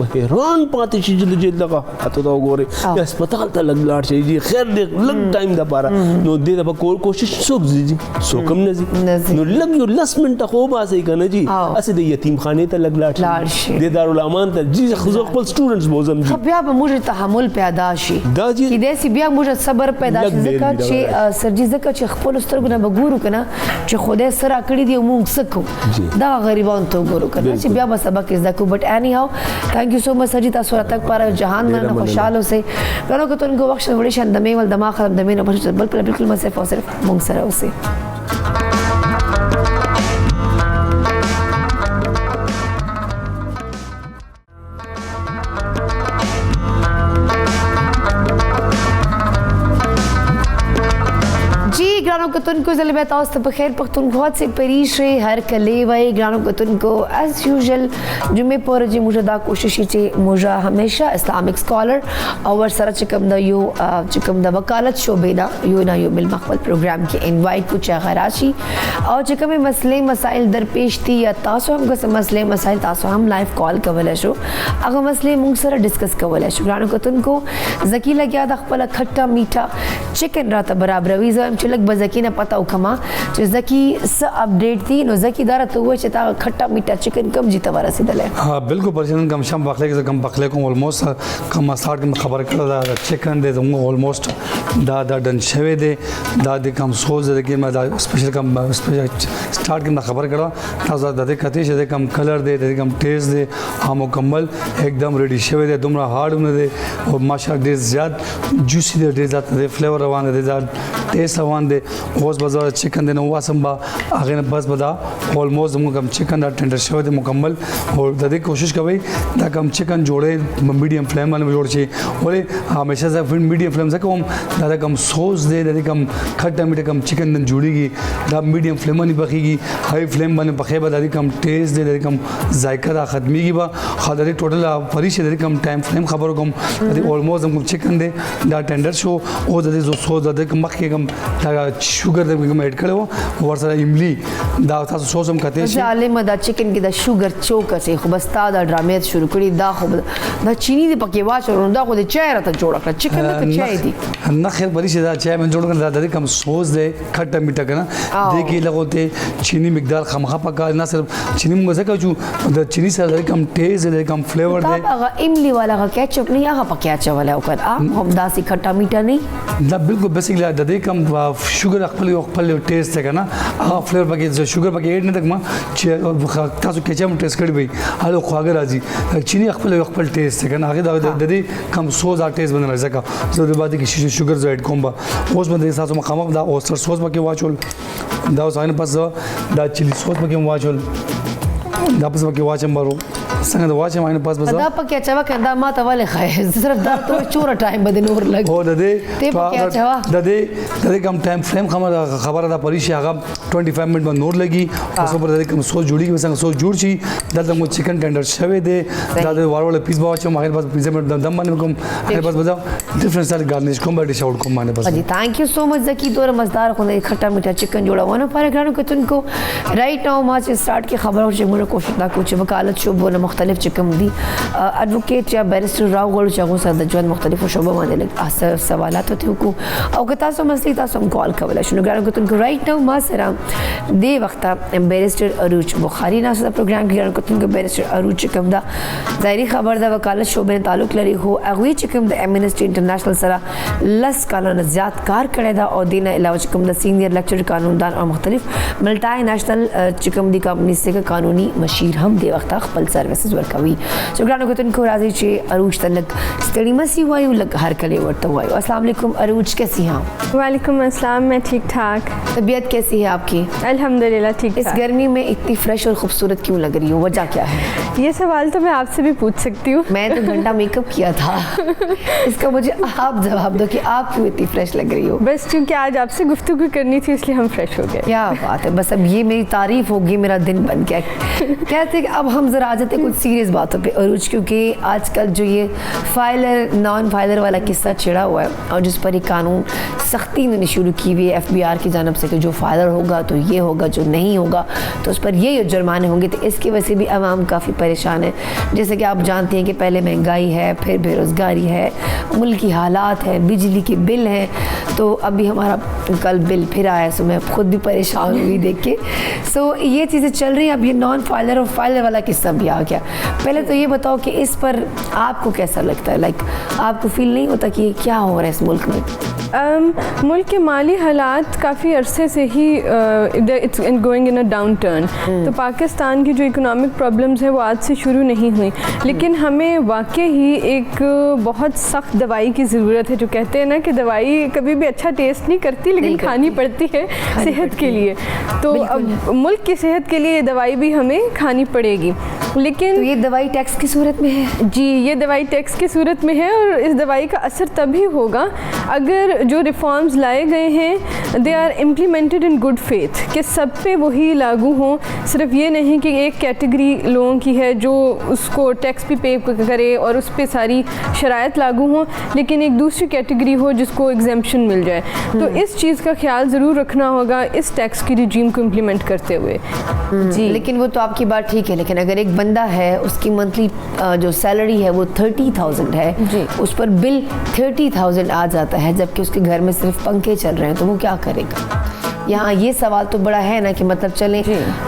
به حیران پاتې شئ چې د جیل دغه حالاتو ته وګورئ یا اسپتال ته لږ لاړ شئ جي خیر دې لږ ټایم دپاره نو دې دپاره کوشش څوک ځي جي څوک هم نه ځي نو لږ یو 10 منټه خو باسئ که نه جي هسې د یتیم خانې ته لږ لاړ شئ د دارالامان ته جي زه خپل سټوډنټس بوزم جي بیا به موږ تحمل پیدا شي دا جي کیدای سي بیا موږ صبر پیدا شي ځکه چې سرجي ځکه چې خپل سترګو نه به ګورو که نه چې خدای څه راکړي دي او موږ څه کوو دا غریبانو ته وګورو که نه چې بیا به سبق زده کړو بټ اینی هاو تھینک یو سو مچ سر جی تاسو راتګ پاره جهان مننه خوشحال اوسئ غواړم که تاسو وخت وړي شان د میول دماغ خراب د مینه په بل پر بالکل مې صرف او صرف موږ سره اوسئ كتن كو زلي بتاوست بخير بختون خود سے پریشے ہر کلے وے گرانو کتن کو ایز یوزل جمعے پر جی مجھے دا کوشش چی مجھے ہمیشہ اسلامک اسکالر اور سر چکم دا یو چکم دا وکالت شعبے دا یو نا یو بالمقبل پروگرام کی انوائٹ کو چاہ راشی اور چکم مسئلے مسائل درپیش تھی یا تاسو ہم کو مسئلے مسائل تاسو ہم لائیو کال کولا شو اگر مسئلے مونگ سر ڈسکس کولا شو گرانو کتن کو زکی لگیا دا خپل کھٹا میٹھا چکن راتا برابر ویزا ہم چلک بزکی نہ پتہ کما جو زکی س اپڈیٹ تھی نو زکی دارا تو وہ چتا کھٹا میٹھا چکن کم جیتا ورا رسیدلے ہاں بالکل پریشان کم شام بخلے کے کم بخلے کو آلموسٹ کم اسٹارٹ کے خبر کړه دا چکن دے تو آلموسٹ دا ڈن شوی دے دا دے کم سوز دے کہ میں دا اسپیشل کم اسٹارٹ کے خبر کړه تاسو دا دے کتے دے کم کلر دے کم ٹیسٹ دے ہم مکمل ایک دم ریڈی شوی دے دمرا ہارڈ نے دے اور ماشاءاللہ دے زیادہ جوسی دے دے ذات دے فلیور روان دے ٹیسٹ روان دے اوس بازار چکن دے نو واسم با اگے بس بدا آلموسٹ ہم کم چکن دا ٹینڈر شو دے مکمل اور دے کوشش کوي دا کم چکن جوڑے میڈیم فلیم باندې جوړ شي ولې ہمیشہ سے میڈیم فلیم سے کوم دا کم سوس دے کم کھٹا میٹھا کم چکن دن جوڑی گی دا میڈیم فلیم باندې پخیږي ہائی فلیم باندې پخې با دا کم ټیسٹ دے کم ذائقہ دا ختمیږي با خاطر ټوټل پریش دے کم ټایم فلیم خبر کوم آلموسٹ ہم چکن دے دا ٹینڈر شو او دے جو سوس دے کم مخ کم دا شوگر دے کم ایڈ کړو ور سره املی دا تاسو سوس هم کته شي ظالم دا چکن کی دا شوگر چوک سے خو بس تا دا ډرامې شروع کړي دا خو دا چینی دی پکې واچو دا خو د چای راته جوړ کړ چکن ته چای دی نه خیر بری شي دا چای من جوړ کړل دا کم سوس دے کھٹا میٹھا کنا دے کې لګوتے چینی مقدار خامخا پکا نه صرف چینی مزه کا جو دا چینی سره کم ټیسٹ دے کم فلیور دے هغه املی والا هغه کیچپ نه هغه پکې اچولا وکړه هم داسې کھٹا میٹھا نه دا بالکل بیسیکلی دا دے کم شوگر خپل ټیسٹ ہے کنا هغه فلیور پکې شوگر پکې ایڈ نه تک ما چې تاسو کیچپ ټیسٹ کړی وي هغه خو اگر راځي چینی خپل ټیسٹ ہے کنا هغه دا دے کم سوز ا ټیسٹ بنل ځکه ضروري بعد کې شوگر زو ایڈ کوم با اوس باندې تاسو مخامخ دا اوستر سوس پکې واچول دا اوس باندې پس دا چلی سوس پکې واچول دا پس پکې واچم بارو څنګه دا واچم باندې پس دا پکې اچوا کنده ما ته ولې خای صرف دا ته چور ټایم بده نور لګ او د ته پکې اچوا د کم ټایم فریم خبره دا پریشي هغه 25 منٹ باندې نور لګي اوس پر د کم سوس جوړي وسنګ سوس جوړ شي دا مو چکن ټینډر شوی دی دا د وار پیس باچو ماغه بس پیزا منٹ دم باندې کوم هغه بس بدا ډیفرنٹ سال گارنش کوم باندې شاوټ کوم باندې بس جی تھینک یو سو مچ زکی دور مزدار خو کھٹا میٹھا چکن جوڑا ونه پر گرانو کتن کو رائٹ ناؤ ما سے سٹارٹ کی خبر ہو مجھے کوشش دا کچھ وکالت شعبوں مختلف چکم دی ایڈوکیٹ یا بیرسٹر راو غړو چاغو سره د ژوند مختلفو شعبو باندې سوالات ہوتے کو او که تاسو مسئلې تاسو هم کال کولی شو نو ګرانو کتونکو رایټ ناو ما سره دې وخته بیرسٹر عروج بخاری ناسو د پروګرام کې ګرانو کتونکو بیرسٹر عروج چې کوم دا ظاهري خبر د وکالت شعبې نه تعلق لري خو هغوی چې کوم د ایمنسټي انټرنیشنل سره لس کالونه زیات کار کړی دا او دې نه علاوه چې کوم د سینئر لیکچر قانوندان او مختلف ملټای نیشنل چې کوم دی کمپنی څخه قانوني مشیر هم دې وخته خپل سروسز ورکوي سو ګرانو کتونکو راځي چې عروج ته لږ ستړي مسي وایو لږ هر کلی ورته وایو السلام علیکم عروج کیسی ہیں آپ؟ وعلیکم السلام میں ٹھیک ٹھاک. طبیعت کیسی ہے آپ کی؟ الحمدللہ ٹھیک ٹھاک. اس گرمی میں اتنی فریش اور خوبصورت کیوں لگ رہی ہو، وجہ کیا ہے؟ یہ سوال تو میں آپ سے بھی پوچھ سکتی ہوں. میں تو گھنٹہ میک اپ کیا تھا، اس کا مجھے آپ جواب دو کہ آپ کیوں اتنی فریش لگ رہی ہو. بس کیونکہ آج آپ سے گفتگو کرنی تھی اس لیے ہم فریش ہو گئے. کیا بات ہے، بس اب یہ میری تعریف ہوگی، میرا دن بن گیا. کہتے ہیں کہ اب ہم ذرا آ جاتے ہیں کچھ سیریس باتوں پہ عروج، کیونکہ آج کل جو یہ فائلر نان فائلر والا قصہ چھڑا ہوا ہے اور جس پر ایک قانون سختی نے شروع کی ہوئی ہے FBR کی جانب سے کہ جو فائلر ہوگا تو یہ ہوگا، جو نہیں ہوگا تو اس پر یہ جرمانے ہوں گے. تو اس کی وجہ سے بھی عوام کافی پریشان ہے. جیسے کہ آپ جانتے ہیں کہ پہلے مہنگائی ہے، پھر بے روزگاری ہے، ملکی حالات ہے، بجلی کے بل ہیں. تو ابھی ہمارا کل بل پھر آیا، سو میں خود بھی پریشان ہوئی دیکھ کے. سو یہ چیزیں چل رہی ہیں. اب یہ نان فائلر اور فائلر والا قصہ بھی آ گیا. پہلے تو یہ بتاؤ کہ اس پر آپ کو کیسا لگتا ہے، لائک آپ کو فیل نہیں ہوتا کہ کیا ہو رہا ہے اس ملک میں؟ ملک کے مالی حالات کافی عرصے سے ہی اٹس گوئنگ ان اے ڈاؤن ٹرن. تو پاکستان کی جو اکنامک پرابلمز ہیں وہ آج سے شروع نہیں ہوئی، لیکن ہمیں واقعی ہی ایک بہت سخت دوائی کی ضرورت ہے. جو کہتے ہیں نا کہ دوائی کبھی بھی اچھا ٹیسٹ نہیں کرتی لیکن کھانی پڑتی ہے صحت کے لیے. تو اب ملک کی صحت کے لیے یہ دوائی بھی ہمیں کھانی پڑے گی. لیکن یہ دوائی ٹیکس کی صورت میں ہے؟ جی، یہ دوائی ٹیکس کی صورت میں ہے، اور اس دوائی کا اثر تبھی ہوگا اگر جو ریفارمز لائے گئے ہیں they are implemented in good faith, कि सब पे वही लागू हों, सिर्फ ये नहीं कि एक कैटेगरी लोगों की है जो उसको टैक्स भी पे करे और उस पर सारी शराइत लागू हों, लेकिन एक दूसरी कैटेगरी हो जिसको एग्जेम्पशन मिल जाए। तो इस चीज़ का ख्याल ज़रूर रखना होगा इस टैक्स की रिजीम को इम्प्लीमेंट करते हुए। जी, लेकिन वो तो आपकी बात ठीक है, लेकिन अगर एक बंदा है उसकी मंथली जो सैलरी है वो 30,000 है जी, उस पर बिल 30,000 आ जाता है, जबकि उसके घर में सिर्फ पंखे चल रहे हैं, तो वो क्या करेगा? यहाँ ये सवाल तो बड़ा है ना कि मतलब चले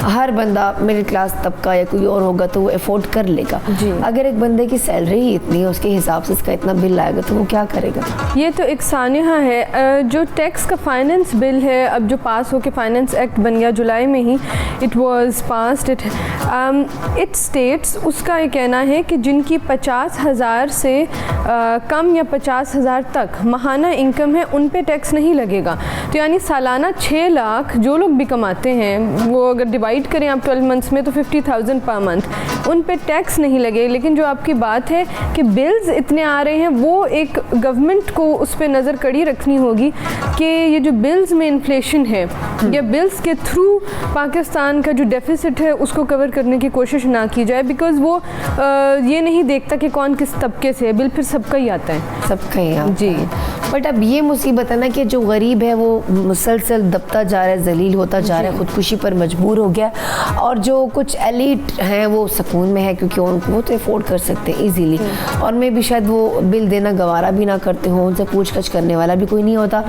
हर बंदा मिडिल क्लास तबका या कोई और होगा तो वो अफोर्ड कर लेगा, अगर एक बंदे की सैलरी ही इतनी है उसके हिसाब से इसका इतना बिल आएगा तो वो क्या करेगा? ये तो एक सानिया है। जो टैक्स का फाइनेंस बिल है अब जो पास हो के फाइनेंस एक्ट बन गया जुलाई में ही, it was passed, it states, उसका ये कहना है कि जिनकी 50,000 से कम या 50,000 तक माहाना इनकम है उन पे टैक्स नहीं लगेगा। तो यानी सालाना 6 लाख जो लोग भी कमाते हैं वो अगर डिवाइड करें आप 12 मंथ्स में तो 50,000 पर मंथ, उन पे टैक्स नहीं लगे। लेकिन जो आपकी बात है कि बिल्स इतने आ रहे हैं, वो एक गवर्नमेंट को उस पर नज़र कड़ी रखनी होगी कि ये जो बिल्स में इन्फ्लेशन है या बिल्स के थ्रू पाकिस्तान का जो डेफिसिट है उसको कवर करने की कोशिश ना की जाए, बिकॉज़ वो ये नहीं देखता कि कौन किस तबके से है, बिल फिर सबका ही आता है, सबका ही आता जी। बट अब ये मुसीबत है ना कि जो गरीब है वो मुसलसल दबता जा रहा है, जलील होता जा रहा है, खुदकुशी पर मजबूर हो गया, और जो कुछ एलिट हैं वो सुकून में है क्योंकि वो तो अफोर्ड कर सकते हैं इजीली, और मैं भी शायद वो बिल देना गवारा भी ना करते हों, उनसे पूछताछ करने वाला भी कोई नहीं होता।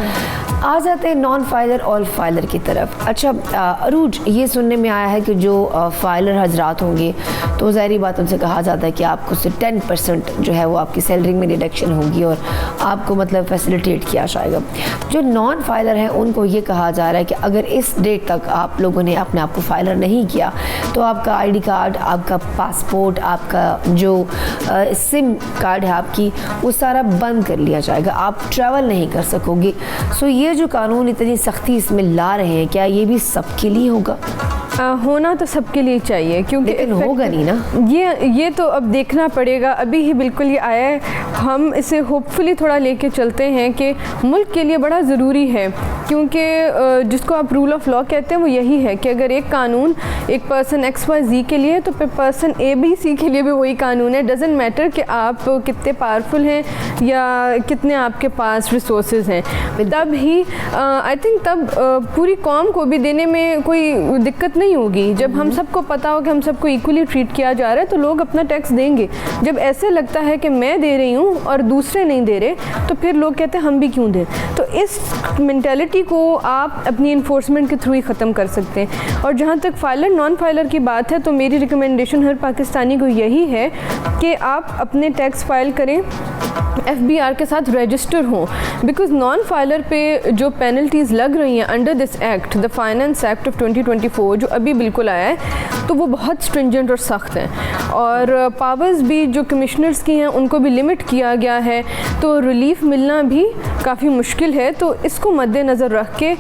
आ जाते हैं नॉन फाइलर और फाइलर की तरफ। अच्छा अरूज, ये सुनने में आया है कि जो फाइलर हजरात होंगे तो ज़ाहिरी बात उनसे कहा जाता है कि आपको से 10% जो है वो आपकी सैलरी में डिडक्शन होगी और आपको मतलब फैसिलिटेट किया जाएगा। जो नॉन फाइलर हैं उनको ये कहा जा रहा है कि अगर इस डेट तक आप लोगों ने अपने आप को फाइलर नहीं किया तो आपका आईडी कार्ड, आपका पासपोर्ट, आपका जो सिम कार्ड है आपकी, वो सारा बंद कर लिया जाएगा, आप ट्रैवल नहीं कर सकोगे। सो ये जो कानून इतनी सख्ती इसमें ला रहे हैं, क्या ये भी सबके लिए होगा? होना तो सबके लिए चाहिए, क्योंकि लेकिन होगा नहीं ना, ये तो अब देखना पड़ेगा। अभी ही बिल्कुल ये आया है, हम इसे होपफुली थोड़ा लेके चलते हैं कि मुल्क के लिए बड़ा ज़रूरी है, क्योंकि जिसको आप रूल ऑफ लॉ कहते हैं वो यही है कि अगर एक कानून एक पर्सन XYZ के लिए तो फिर पर्सन ABC के लिए भी वही कानून है। डजेंट मैटर कि आप कितने पावरफुल हैं या कितने आपके पास रिसोर्सेज हैं, तब ही आई थिंक तब पूरी कौम को भी देने में कोई दिक्कत नहीं होगी। जब हम सबको पता हो कि हम सबको इक्वली ट्रीट किया जा रहा है तो लोग अपना टैक्स देंगे। जब ऐसे लगता है कि मैं दे रही हूँ और दूसरे नहीं दे रहे तो फिर लोग कहते हैं हम भी क्यों दें। तो इस मेंटालिटी को आप अपनी इन्फोर्समेंट के थ्रू ही ख़त्म कर सकते हैं। और जहाँ तक फाइलर नॉन फाइलर की बात है तो मेरी रिकमेंडेशन हर पाकिस्तानी को यही है कि आप अपने टैक्स फाइल करें, FBR के साथ रजिस्टर हों, बिकॉज नॉन फाइलर पे जो पेनल्टीज़ लग रही हैं under this act, the finance act of 2024 जो अभी बिल्कुल आया है, तो वो बहुत स्ट्रिंजेंट और सख्त हैं। और पावर्स भी जो कमिश्नर्स की हैं उनको भी लिमिट किया गया है, तो रिलीफ मिलना भी काफ़ी मुश्किल है। तो इसको मद्देनज़र रख के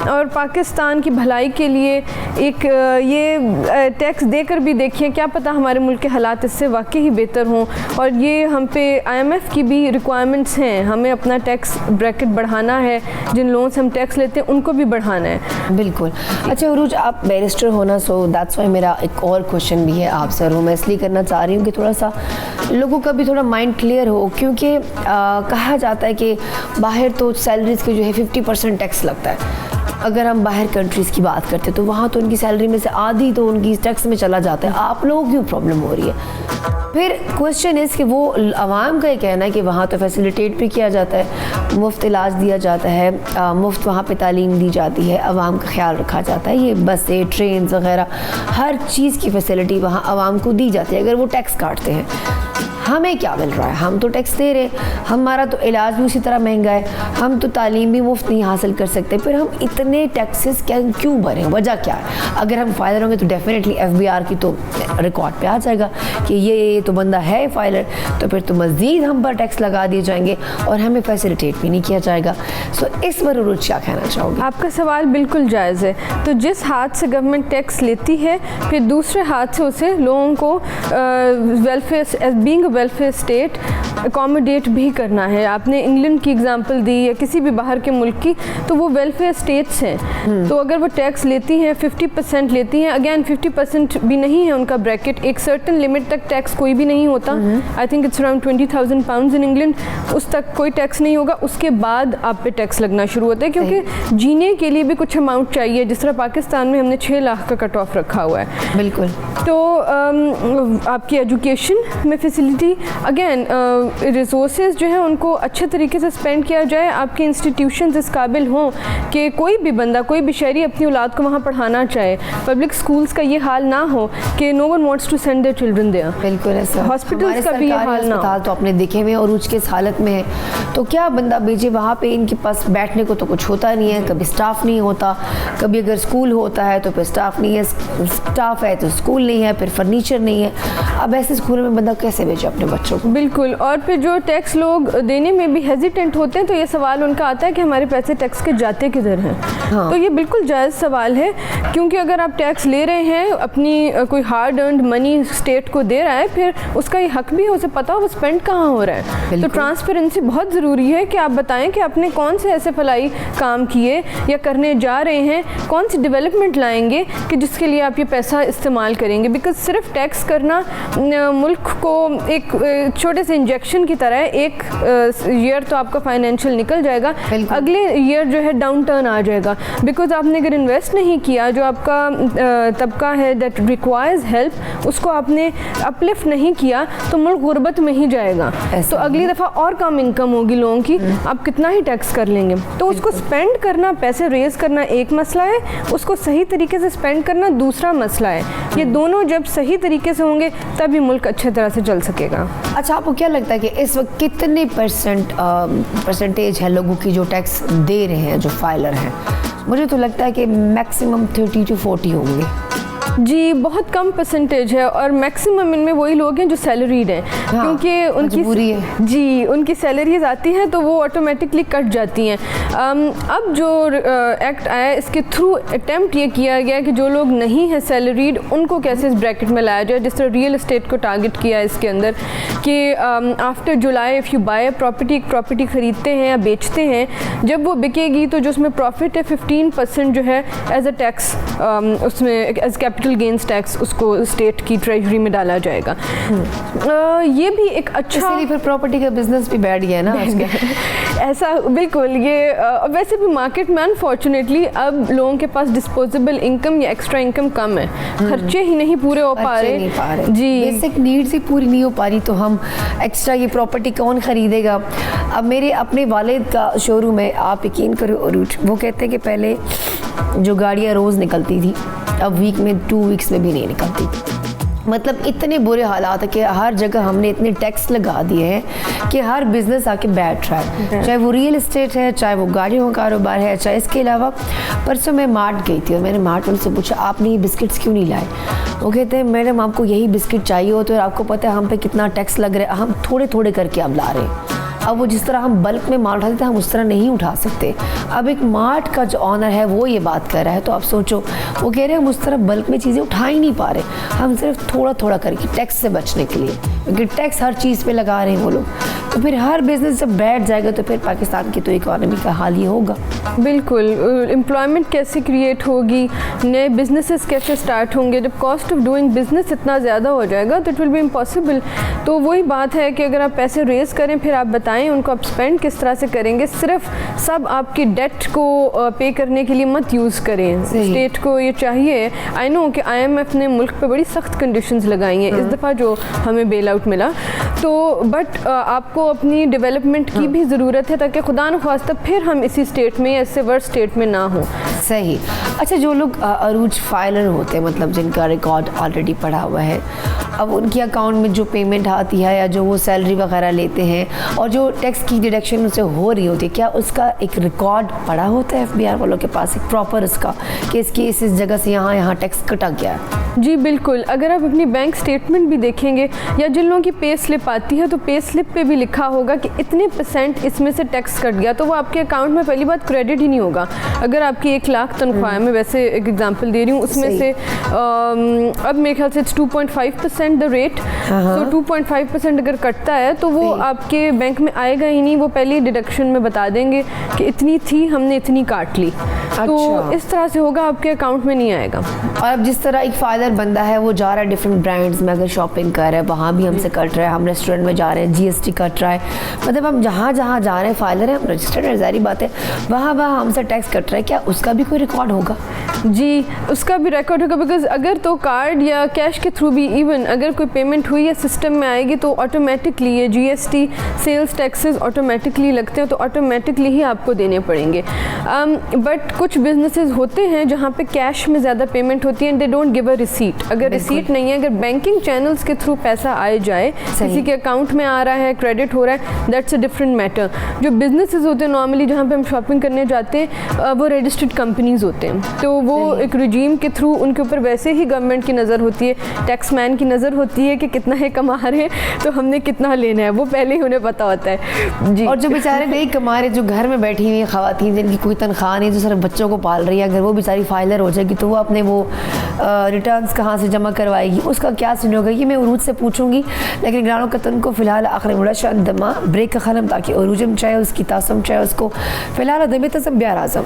और पाकिस्तान की भलाई के लिए एक ये टैक्स देकर भी देखिए, क्या पता हमारे मुल्क के हालात इससे वाकई ही बेहतर हों। और ये हम पे IMF की भी रिक्वायरमेंट्स हैं, हमें अपना टैक्स ब्रैकेट बढ़ाना है, जिन लोगों से हम टैक्स लेते हैं उनको भी बढ़ाना है। बिल्कुल। अच्छा अरूज, आप बैरिस्टर होना, सो दैट्स वाई मेरा एक और क्वेश्चन भी है आपसे, और मैं इसलिए करना चाह रही हूँ कि थोड़ा सा लोगों का भी थोड़ा माइंड क्लियर हो, क्योंकि कहा जाता है कि बाहर तो सैलरीज़ के जो है 50% टैक्स लगता है। अगर हम बाहर कंट्रीज़ की बात करते हैं तो वहाँ तो उनकी सैलरी में से आधी तो उनकी टैक्स में चला जाता है। आप लोगों को क्यों प्रॉब्लम हो रही है? फिर क्वेश्चन इज़ कि वो आवाम का ये कहना है कि वहाँ तो फैसिलिटेट भी किया जाता है, मुफ्त इलाज दिया जाता है, मुफ्त वहाँ पे तालीम दी जाती है, आवाम का ख्याल रखा जाता है, ये बसें, ट्रेन वगैरह हर चीज़ की फैसिलिटी वहाँ आवाम को दी जाती है अगर वो टैक्स काटते हैं। हमें क्या मिल रहा है? हम तो टैक्स दे रहे हैं, हमारा तो इलाज भी उसी तरह महंगा है, हम तो तालीम भी मुफ्त नहीं हासिल कर सकते, फिर हम इतने टैक्सेस क्यों भरें? वजह क्या है? अगर हम फाइलर होंगे तो डेफिनेटली FBR की तो रिकॉर्ड पे आ जाएगा कि ये तो बंदा है फाइलर, तो फिर तो मज़ीद हम पर टैक्स लगा दिए जाएंगे और हमें फैसिलिटेट भी नहीं किया जाएगा। सो इस पर अरूज क्या कहना चाहोगे? आपका सवाल बिल्कुल जायज़ है। तो जिस हाथ से गवर्नमेंट टैक्स लेती है फिर दूसरे हाथ से उसे लोगों को welfare, being welfare state accommodate भी करना है. आपने इंग्लैंड की एग्जांपल दी या किसी भी बाहर के मुल्क की, तो वो वेलफेयर स्टेट्स हैं. तो अगर वो टैक्स लेती हैं 50% लेती हैं, अगेन 50% भी नहीं है उनका ब्रैकेट, एक सर्टन लिमिट तक टैक्स कोई भी नहीं होता. I think it's around 20,000 pounds in England. उस तक कोई टैक्स नहीं होगा, उसके बाद आप पे टैक्स लगना शुरू होता है, क्योंकि जीने के लिए भी कुछ अमाउंट चाहिए. जिस तरह पाकिस्तान में हमने 6 लाख का कट ऑफ रखा हुआ है. बिल्कुल. तो आपकी एजुकेशन में फैसिलिटी, अगेन रिसोर्सेज जो है उनको अच्छे तरीके से स्पेंड किया जाए. आपके इंस्टीट्यूशंस इस काबिल हों कि कोई भी बंदा, कोई भी शहरी अपनी औलाद को वहाँ पढ़ाना चाहे. पब्लिक स्कूल्स का ये हाल ना हो कि no one wants to send their children there. बिल्कुल ऐसा. हॉस्पिटल्स का भी ये हाल ना हो. तो आपने देखे हुए और उसके हालत में है, तो क्या बंदा भेजे वहाँ पे? इनके पास बैठने को तो कुछ होता नहीं है, कभी स्टाफ नहीं होता, कभी अगर स्कूल होता है तो फिर स्टाफ नहीं है, स्टाफ है तो स्कूल नहीं है, फिर फर्नीचर नहीं है. अब ऐसे स्कूलों में बंदा कैसे भेजे अपने बच्चों को? बिल्कुल. और फिर जो टैक्स लोग देने में भी हेजिटेंट होते हैं, तो ये सवाल उनका आता है कि हमारे पैसे टैक्स के जाते किधर हैं. तो ये बिल्कुल जायज़ सवाल है, क्योंकि अगर आप टैक्स ले रहे हैं, अपनी कोई हार्ड अर्नड मनी स्टेट को दे रहा है, फिर उसका ये हक भी है, उसे पता हो वो स्पेंड कहाँ हो रहा है. तो ट्रांसपेरेंसी बहुत ज़रूरी है कि आप बताएं कि आपने कौन से ऐसे फलाई काम किए या करने जा रहे हैं, कौन सी डेवलपमेंट लाएंगे कि जिसके लिए आप ये पैसा इस्तेमाल करेंगे. बिकॉज सिर्फ टैक्स करना मुल्क को एक छोटे से इंजेक्शन की तरह है. एक ईयर तो आपका फाइनेंशियल निकल जाएगा, अगले ईयर जो है डाउन टर्न आ जाएगा. बिकॉज आपने अगर इन्वेस्ट नहीं किया, जो आपका तबका है दैट रिक्वायर्स हेल्प, उसको आपने अपलिफ्ट नहीं किया, तो मुल्क गुर्बत में ही जाएगा. तो अगली दफ़ा और कम इनकम होगी लोगों की, आप कितना ही टैक्स कर लेंगे. तो उसको स्पेंड करना, पैसे रेज करना एक मसला है, उसको सही तरीके से स्पेंड करना दूसरा मसला है. ये दोनों जब सही तरीके से होंगे तभी मुल्क अच्छे तरह से चल सकेगा. अच्छा, आपको क्या लगता है कि इस वक्त कितने परसेंटेज है लोगों की जो टैक्स दे रहे हैं, जो फाइलर हैं? मुझे तो लगता है कि मैक्सिमम 30 to 40 होंगे. जी, बहुत कम परसेंटेज है, और मैक्सिमम इनमें वही लोग हैं जो सैलरीड हैं. हाँ, क्योंकि उनकी सैलरीज आती हैं तो वो ऑटोमेटिकली कट जाती हैं. अब जो एक्ट आया, इसके थ्रू अटेम्प्ट ये किया गया कि जो लोग नहीं हैं सैलरीड, उनको कैसे इस ब्रैकेट में लाया जाए. जिस तरह रियल एस्टेट को टारगेट किया इसके अंदर कि आफ्टर जुलाई इफ़ यू बाय प्रॉपर्टी ख़रीदते हैं या बेचते हैं, जब वो बिकेगी तो जो उसमें प्रॉफिट है 15% जो है एज अ टैक्स, उसमें एज कैपिटल गेन्स टैक्स उसको स्टेट की ट्रेजरी में डाला जाएगा. ये भी एक अच्छा, इसलिए फिर प्रॉपर्टी का बिजनेस भी बैठ गया ना ऐसा. बिल्कुल. ये वैसे भी मार्केट में अनफॉर्चुनेटली अब लोगों के पास डिस्पोजेबल इनकम या एक्स्ट्रा इनकम कम है, खर्चे ही नहीं पूरे हो पा रहे. जी, बेसिक नीड्स ही पूरी नहीं हो पा रही, तो हम एक्स्ट्रा ये प्रॉपर्टी कौन ख़रीदेगा? अब मेरे अपने वालिद का शोरूम है, आप यकीन करो अरूज, वो कहते हैं कि पहले जो गाड़ियाँ रोज़ निकलती थी, अब वीक में 2 वीक्स में भी नहीं निकलती. मतलब इतने बुरे हालात है कि हर जगह हमने इतने टैक्स लगा दिए हैं कि हर बिज़नेस आके बैठ रहा है, चाहे वो रियल एस्टेट है, चाहे वो गाड़ियों का कारोबार है, चाहे इसके अलावा. परसों मैं मार्ट गई थी और मैंने मार्ट वाले से पूछा, आपने ये बिस्किट्स क्यों नहीं लाए? वो कहते हैं, मैडम आपको यही बिस्किट चाहिए हो तो आपको पता है हम पे कितना टैक्स लग रहा है, हम थोड़े थोड़े करके अब ला रहे हैं. अब वो जिस तरह हम बल्क में माल उठाते थे, हम उस तरह नहीं उठा सकते. अब एक मार्ट का जो ऑनर है वो ये बात कर रहा है, तो आप सोचो, वो कह रहे हैं हम उस तरह बल्क में चीज़ें उठा ही नहीं पा रहे, हम सिर्फ थोड़ा थोड़ा करके टैक्स से बचने के लिए, क्योंकि टैक्स हर चीज़ पे लगा रहे हैं वो लोग. तो फिर हर बिजनेस जब बैठ जाएगा तो फिर पाकिस्तान की तो इकॉनमी का हाल ही होगा. बिल्कुल. एम्प्लॉयमेंट कैसे क्रिएट होगी, नए बिजनेसेस कैसे स्टार्ट होंगे? जब कॉस्ट ऑफ डूइंग बिजनेस इतना ज़्यादा हो जाएगा तो इट विल बी इम्पॉसिबल. तो वही बात है कि अगर आप पैसे रेज करें, फिर आप बताएं उनको आप स्पेंड किस तरह से करेंगे. सिर्फ सब आपकी डेट को पे करने के लिए मत यूज़ करें. स्टेट को ये चाहिए, आई नो कि IMF ने मुल्क पे बड़ी सख्त कंडीशंस लगाई हैं इस दफ़ा जो हमें बेल आउट मिला, तो बट आपको अपनी डेवलपमेंट की भी ज़रूरत है ताकि खुदा न ख्वास्ता फिर हम इसी स्टेट में या इससे वर्स्ट स्टेट में ना हो. सही. अच्छा, जो लोग अरूज फाइलर होते हैं, मतलब जिनका रिकॉर्ड ऑलरेडी पड़ा हुआ है, अब उनके अकाउंट में जो पेमेंट आती है या जो वो सैलरी वगैरह लेते हैं और जो जो टैक्स की डिडक्शन उनसे हो रही होती है, क्या उसका एक रिकॉर्ड पड़ा होता है FBR वालों के पास, एक प्रॉपर उसका कि इसकी इस जगह से यहाँ टैक्स कटा गया है? जी बिल्कुल, अगर आप अपनी बैंक स्टेटमेंट भी देखेंगे या जिन लोगों की पे स्लिप आती है तो पे स्लिप पे भी लिखा होगा कि इतने % इसमें से टैक्स कट गया, तो वो आपके अकाउंट में पहली बात क्रेडिट ही नहीं होगा। अगर आपकी 1 लाख तनख्वाह है, मैं वैसे एक एग्जांपल दे रही हूँ, उसमें से अब मेरे ख्याल से 2.5% द रेट, तो 2.5% अगर कटता है तो वो आपके बैंक में आएगा ही नहीं, वो पहले डिडक्शन में बता देंगे कि इतनी थी, हमने इतनी काट ली। तो इस तरह से होगा, आपके अकाउंट में नहीं आएगा। और अब जिस तरह एक फाइलर बंदा है वो जा रहा है डिफरेंट ब्रांड्स में, अगर शॉपिंग कर रहा है वहाँ भी हमसे कट रहा है, हम रेस्टोरेंट में जा रहे हैं GST कट रहा है, मतलब हम जहाँ जहाँ जा रहे हैं फाइलर है, हम रजिस्टर्ड है, ज़ाहिर बात है वहाँ हमसे टैक्स कट रहा है, क्या उसका भी कोई रिकॉर्ड होगा? जी उसका भी रिकॉर्ड होगा, बिकॉज अगर तो कार्ड या कैश के थ्रू भी इवन अगर कोई पेमेंट हुई है सिस्टम में आएगी तो ऑटोमेटिकली ये GST सेल्स टैक्सेस ऑटोमेटिकली लगते हैं, तो ऑटोमेटिकली ही आपको देने पड़ेंगे। बट कुछ बिजनेसेस होते हैं जहाँ पे कैश में ज़्यादा पेमेंट होती है and they don't give a receipt. अगर रिसीट नहीं है, अगर बैंकिंग चैनल्स के थ्रू पैसा आए जाए, किसी के अकाउंट में आ रहा है, क्रेडिट हो रहा है, दैट्स अ डिफरेंट मैटर। जो बिजनेसेस होते हैं नॉर्मली जहाँ पे हम शॉपिंग करने जाते हैं वो रजिस्टर्ड कंपनीज होते हैं, तो वो एक रिजीम के थ्रू उनके ऊपर वैसे ही गवर्नमेंट की नज़र होती है, टैक्स मैन की नज़र होती है कि कितना है कमा रहे हैं तो हमने कितना लेना है, वो पहले ही उन्हें पता होता है जी। और जो बेचारे नहीं कमा रहे, जो घर में बैठी हुई हैं ख़वातीन जिनकी कोई तनख्वाह नहीं, जो सिर्फ बच्चों को पाल रही है, अगर वो बेचारी फाइलर हो जाएगी तो वो अपने वो रिटर्न्स कहाँ से जमा करवाएगी, उसका क्या सीन होगा, ये मैं उरूज से पूछूंगी। लेकिन ग्रानों कतन को फ़िलहाल आखिर मुड़ा शान दमा ब्रेक का खलम, ताकि उरूजम चाहे उसकी तासम चाहे उसको फ़िलहाल दमे तसम ब्यार आज़म।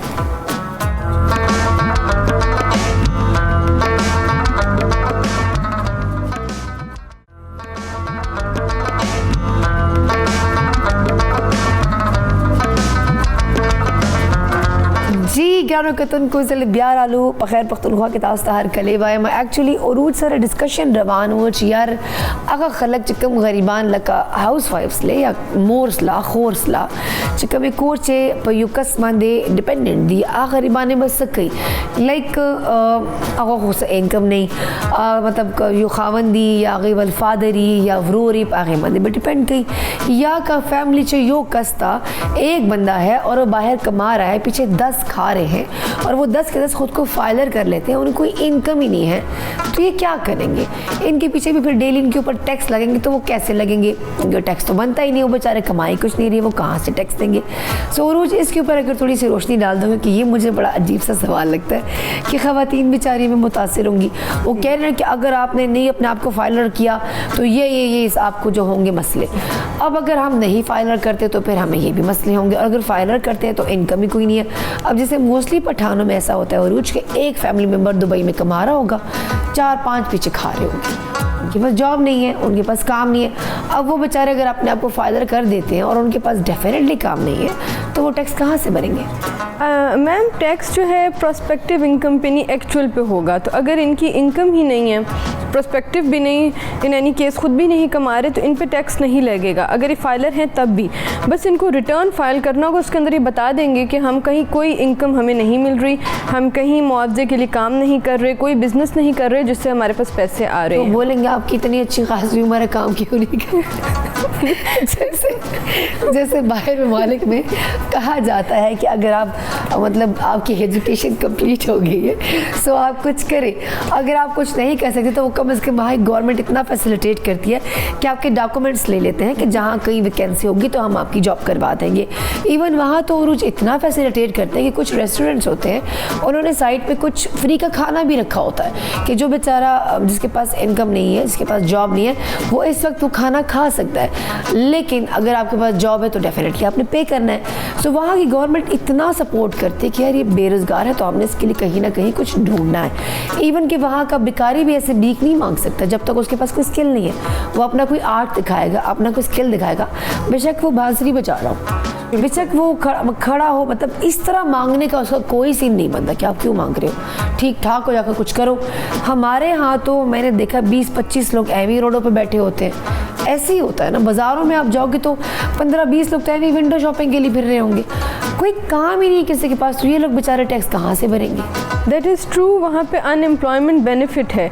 जी ग्रानों कतन को ज़िले ब्यार आलू बखैर पख्तूनख्वा के तास्ता हर कलेवा है। मैं एक्चुअली उरूज सर डिस्कशन रवान वो यार अगर खलक चिकम गरीबान लका हाउस वाइफ्स ले या मोर्स ला खोर्स ला चिकम कोर चे पयुकस मंदे डिपेंडेंट दी आ गरीबाने बस सकी लाइक अगर खुश इनकम नहीं मतलब यो खावंदी या गई वल फादरी या व्रोरी आगे मंदे बट डिपेंड कई या का फैमिली चे यो कस्ता एक बंदा है और वो बाहर कमा रहा है, पीछे 10 खा रहे हैं और वो 10 के 10 खुद को फाइलर कर लेते हैं, उन्हें कोई इनकम ही नहीं है, तो ये क्या करेंगे? इनके पीछे भी फिर डेली इनके ऊपर टैक्स लगेंगे, तो वो कैसे लगेंगे? इनका टैक्स तो बनता ही नहीं, वो बेचारे कमाई कुछ नहीं रही, वो कहाँ से टैक्स देंगे? सो रोज़ इसके ऊपर अगर थोड़ी सी रोशनी डाल दूँगी कि ये मुझे बड़ा अजीब सा सवाल लगता है कि ख़वातीन बेचारी में मुतासिर होंगी। वो कह रहे हैं कि अगर आपने नहीं अपने आप को फाइलर किया तो ये आपको जो होंगे मसले। अब अगर हम नहीं फाइलर करते तो फिर हमें ये भी मसले होंगे, और अगर फाइलर करते हैं तो इनकम ही कोई नहीं है। अब जैसे मोस्टली पठानों में ऐसा होता है उरूज के एक फैमिली मेम्बर दुबई में कमा रहा होगा, 4-5 पीछे खा रहे होंगे, उनके पास जॉब नहीं है, उनके पास काम नहीं है। अब वो बेचारे अगर अपने आप को फाइलर कर देते हैं और उनके पास डेफिनेटली काम नहीं है तो वो टैक्स कहाँ से भरेंगे? मैम टैक्स जो है प्रोस्पेक्टिव इनकम पे नहीं एक्चुअल पे होगा, तो अगर इनकी इनकम ही नहीं है, प्रोस्पेक्टिव भी नहीं, इन एनी केस खुद भी नहीं कमा रहे, तो इन पे टैक्स नहीं लगेगा। अगर ये फाइलर हैं तब भी बस इनको रिटर्न फाइल करना होगा, उसके अंदर ये बता देंगे कि हम कहीं कोई इनकम हमें नहीं मिल रही, हम कहीं मुआवजे के लिए काम नहीं कर रहे, कोई बिजनेस नहीं कर रहे जिससे हमारे पास पैसे आ रहे हैं। तो बोलेंगे आपकी इतनी अच्छी खासी उम्र है, काम क्यों नहीं कर जैसे बाहर ममालिक में कहा जाता है कि अगर आप मतलब आपकी एजुकेशन कंप्लीट हो गई है सो आप कुछ करें, अगर आप कुछ नहीं कर सकते तो वो कम से कम वहाँ गवर्नमेंट इतना फैसिलिटेट करती है कि आपके डॉक्यूमेंट्स ले लेते हैं कि जहाँ कहीं वैकेंसी होगी तो हम आपकी जॉब करवा देंगे। इवन वहाँ तो उरूज इतना फैसिलिटेट करते हैं कि कुछ रेस्टोरेंट्स होते हैं उन्होंने साइड पे कुछ फ्री का खाना भी रखा होता है कि जो बेचारा जिसके पास इनकम नहीं है, जिसके पास जॉब नहीं है, वो इस वक्त वो खाना खा सकता है, लेकिन अगर आपके पास जॉब है तो डेफिनेटली आपने पे करना है। सो वहाँ की गवर्नमेंट इतना सपोर्ट करती है कि यार ये बेरोज़गार है तो हमने इसके लिए कहीं ना कहीं कुछ ढूंढना है। इवन कि वहाँ का भिखारी भी ऐसे भीख नहीं मांग सकता जब तक उसके पास कोई स्किल नहीं है, वो अपना कोई आर्ट दिखाएगा, अपना कोई स्किल दिखाएगा, बेशक वो बांसुरी बजा रहा हो, बेशक वो खड़ा हो, मतलब इस तरह मांगने का उसका कोई सीन नहीं बनता कि आप क्यों मांग रहे हो, ठीक ठाक हो जाकर कुछ करो। हमारे यहाँ तो मैंने देखा 20-25 लोग एवी रोडों पे बैठे होते हैं, ऐसे ही होता है ना। बाज़ारों में आप जाओगे तो 15-20 लोग तो एवी विंडो शॉपिंग के लिए फिर रहे होंगे, कोई काम ही नहीं किसी के पास, तो ये लोग बेचारे टैक्स कहाँ से भरेंगे? دیٹ از ٹرو. وہاں پہ انمپلائمنٹ بینیفٹ ہے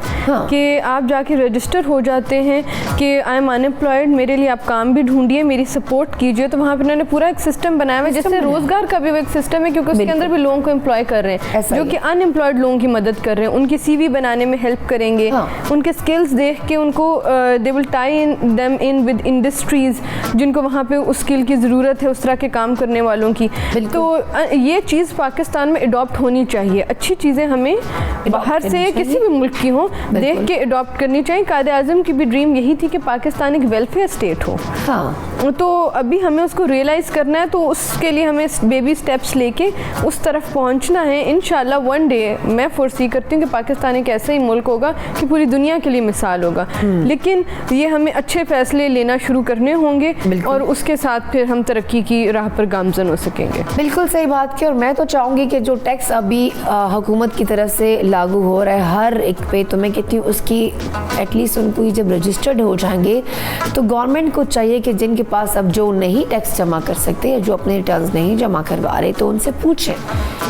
کہ آپ جا کے رجسٹر ہو جاتے ہیں کہ آئی ایم انمپلائڈ, میرے لیے آپ کام بھی ڈھونڈیے, میری سپورٹ کیجیے. تو وہاں پہ انہوں نے پورا ایک سسٹم بنایا ہوا ہے, جیسے روزگار کا بھی وہ ایک سسٹم ہے, کیونکہ اس کے اندر بھی لوگوں کو امپلائے کر رہے ہیں جو کہ ان امپلائڈ لوگوں کی مدد کر رہے ہیں, ان کی سی وی بنانے میں ہیلپ کریں گے, ان کے اسکلس دیکھ کے ان کو دے ول ٹائی دیم ان ود انڈسٹریز جن کو وہاں پہ اس اسکل کی ضرورت ہے, اس طرح کے کام کرنے والوں کی. تو یہ چیز پاکستان میں اڈاپٹ ہونی چاہیے. اچھی چیزیں ہمیں باہر سے کسی بھی ملک کی ہوں دیکھ کے اڈاپٹ کرنی چاہیے. قائد اعظم کی بھی ڈریم یہی تھی کہ پاکستان ایک ویلفیئر اسٹیٹ ہو, تو ابھی ہمیں اس کو ریئلائز کرنا ہے. تو اس کے لیے ہمیں بیبی اسٹیپس لے کے اس طرف پہنچنا ہے. انشاءاللہ ون ڈے میں فورسی کرتی ہوں کہ پاکستان ایک ایسا ہی ملک ہوگا کہ پوری دنیا کے لیے مثال ہوگا. لیکن یہ ہمیں اچھے فیصلے لینا شروع کرنے ہوں گے اور اس کے ساتھ پھر ہم ترقی کی راہ پر گامزن ہو سکیں گے. بالکل صحیح بات کی. اور میں تو چاہوں گی کہ جو ٹیکس ابھی حکومت کی طرف سے لاگو ہو رہا ہے ہر ایک پہ, تو میں کہتی ہوں اس کی ایٹ لیسٹ ان کو جب رجسٹرڈ ہو جائیں گے تو گورنمنٹ کو چاہیے کہ جن کے پاس اب جو نہیں ٹیکس جمع کر سکتے یا جو اپنے ریٹرنز نہیں جمع کروا رہے, تو ان سے پوچھیں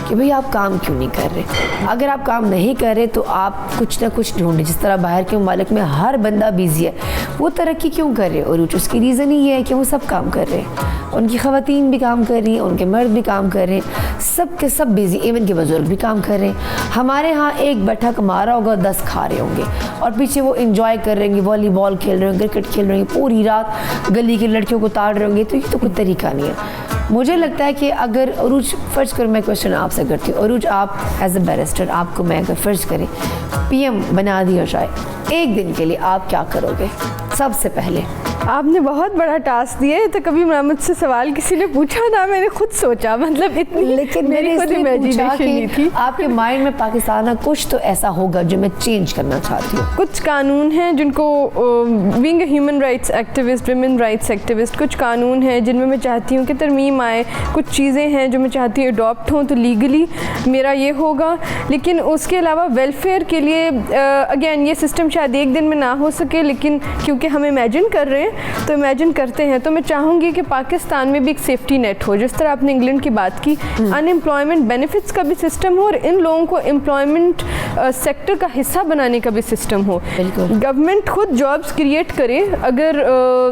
کہ بھئی آپ کام کیوں نہیں کر رہے. اگر آپ کام نہیں کر رہے تو آپ کچھ نہ کچھ ڈھونڈیں. جس طرح باہر کے ممالک میں ہر بندہ بیزی ہے, وہ ترقی کیوں کر رہے, اور اس کی ریزن ہی یہ ہے کہ وہ سب کام کر رہے ہیں. ان کی خواتین بھی کام کر رہی ہیں, ان کے مرد بھی کام کر رہے ہیں, سب کے سب بیزی, ایون کے بزرگ بھی کام کر رہے ہیں. ہمارے ہاں ایک بیٹھا کما رہا ہوگا 10 کھا رہے ہوں گے, اور پیچھے وہ انجوائے کر رہے ہوں گے, والی بال کھیل رہے ہوں گے, کرکٹ کھیل رہے ہوں گے, پوری رات گلی کی لڑکیوں کو تاڑ رہے ہوں گے. تو یہ تو کوئی طریقہ نہیں ہے. مجھے لگتا ہے کہ اگر عروج, فرض کرو میں کوشچن آپ سے کرتی ہوں, عروج آپ ایز اے بیرسٹر, آپ کو میں اگر فرض کریں پی ایم بنا دیا جائے ایک دن کے لیے, آپ کیا کرو گے سب سے پہلے؟ آپ نے بہت بڑا ٹاسک دیا ہے. تو کبھی مجھ سے سوال کسی نے پوچھا نہ میں نے خود سوچا, مطلب اتنی, لیکن میں نے خود امیجینیشن نہیں تھی. آپ کے مائنڈ میں پاکستان کا کچھ تو ایسا ہوگا جو میں چینج کرنا چاہتی ہوں. کچھ قانون ہیں جن کو بینگ اے ہیومن رائٹس ایکٹیوسٹ, ویمن رائٹس ایکٹیوسٹ, کچھ قانون ہیں جن میں چاہتی ہوں کہ ترمیم آئے. کچھ چیزیں ہیں جو میں چاہتی ہوں اڈاپٹ ہوں, تو لیگلی میرا یہ ہوگا. لیکن اس کے علاوہ ویلفیئر کے لیے اگین یہ سسٹم شاید ایک دن میں نہ ہو سکے, لیکن کیونکہ ہم امیجن کر رہے ہیں تو امیجن کرتے ہیں. تو میں چاہوں گی کہ پاکستان میں بھی ایک سیفٹی نیٹ ہو, جس طرح آپ نے انگلینڈ کی بات کی, ان امپلائمنٹ بینیفٹس کا بھی سسٹم ہو, اور ان لوگوں کو امپلائمنٹ سیکٹر کا حصہ بنانے کا بھی سسٹم ہو. گورنمنٹ خود جابس کریٹ کرے. اگر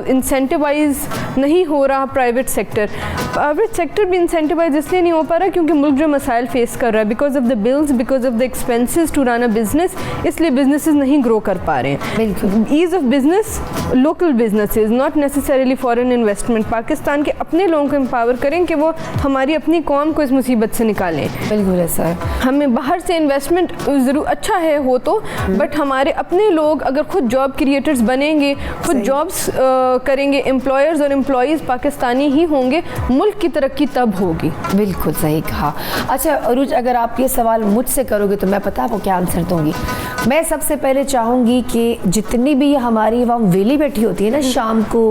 انسینٹیوائز نہیں ہو رہا پرائیویٹ سیکٹر بھی انسینٹیوائز اس لیے نہیں ہو پا رہا کیونکہ ملک جو مسائل فیس کر رہا ہے, بیکاز آف دا بلز, بیکاز آف دا ایکسپینسز ٹو رن اے بزنس, اس لیے بزنسز نہیں گرو کر پا رہے ہیں. ایز آف بزنس, لوکل بزنسز, ناٹ نیسسریلی فارن انویسٹمنٹ. پاکستان کے اپنے لوگوں کو امپاور کریں کہ وہ ہماری اپنی قوم کو اس مصیبت سے نکالیں. بالکل ایسا ہے. ہمیں باہر سے انویسٹمنٹ ضرور اچھا ہے ہو تو, بٹ ہمارے اپنے لوگ اگر خود جاب کریٹرز بنیں گے, خود جابس کریں گے, امپلائرز اور امپلائیز پاکستانی ہی ہوں گے, ملک کی ترقی تب ہوگی. بالکل صحیح کہا. اچھا عروج, اگر آپ یہ سوال مجھ سے کرو گے تو میں پتہ آپ کو کیا آنسر دوں گی. میں سب سے پہلے چاہوں گی کہ جتنی بھی ہماری عوام ویلی بیٹھی ہوتی ہے نا شام کو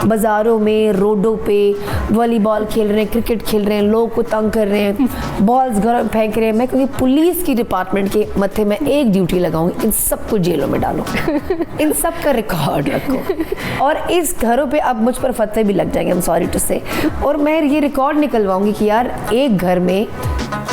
بازاروں میں, روڈوں پہ والی بال کھیل رہے ہیں, کرکٹ کھیل رہے ہیں, لوگ کو تنگ کر رہے ہیں, بالز گھر پھینک رہے ہیں, میں کیونکہ پولیس کی ڈپارٹمنٹ کے متھے میں ایک ڈیوٹی لگاؤں گی, ان سب کو جیلوں میں ڈالو, ان سب کا ریکارڈ رکھو, اور اس گھروں پہ اب مجھ پر فتوے بھی لگ جائیں گے, سوری ٹو سے, اور میں یہ ریکارڈ نکلواؤں گی کہ یار ایک گھر میں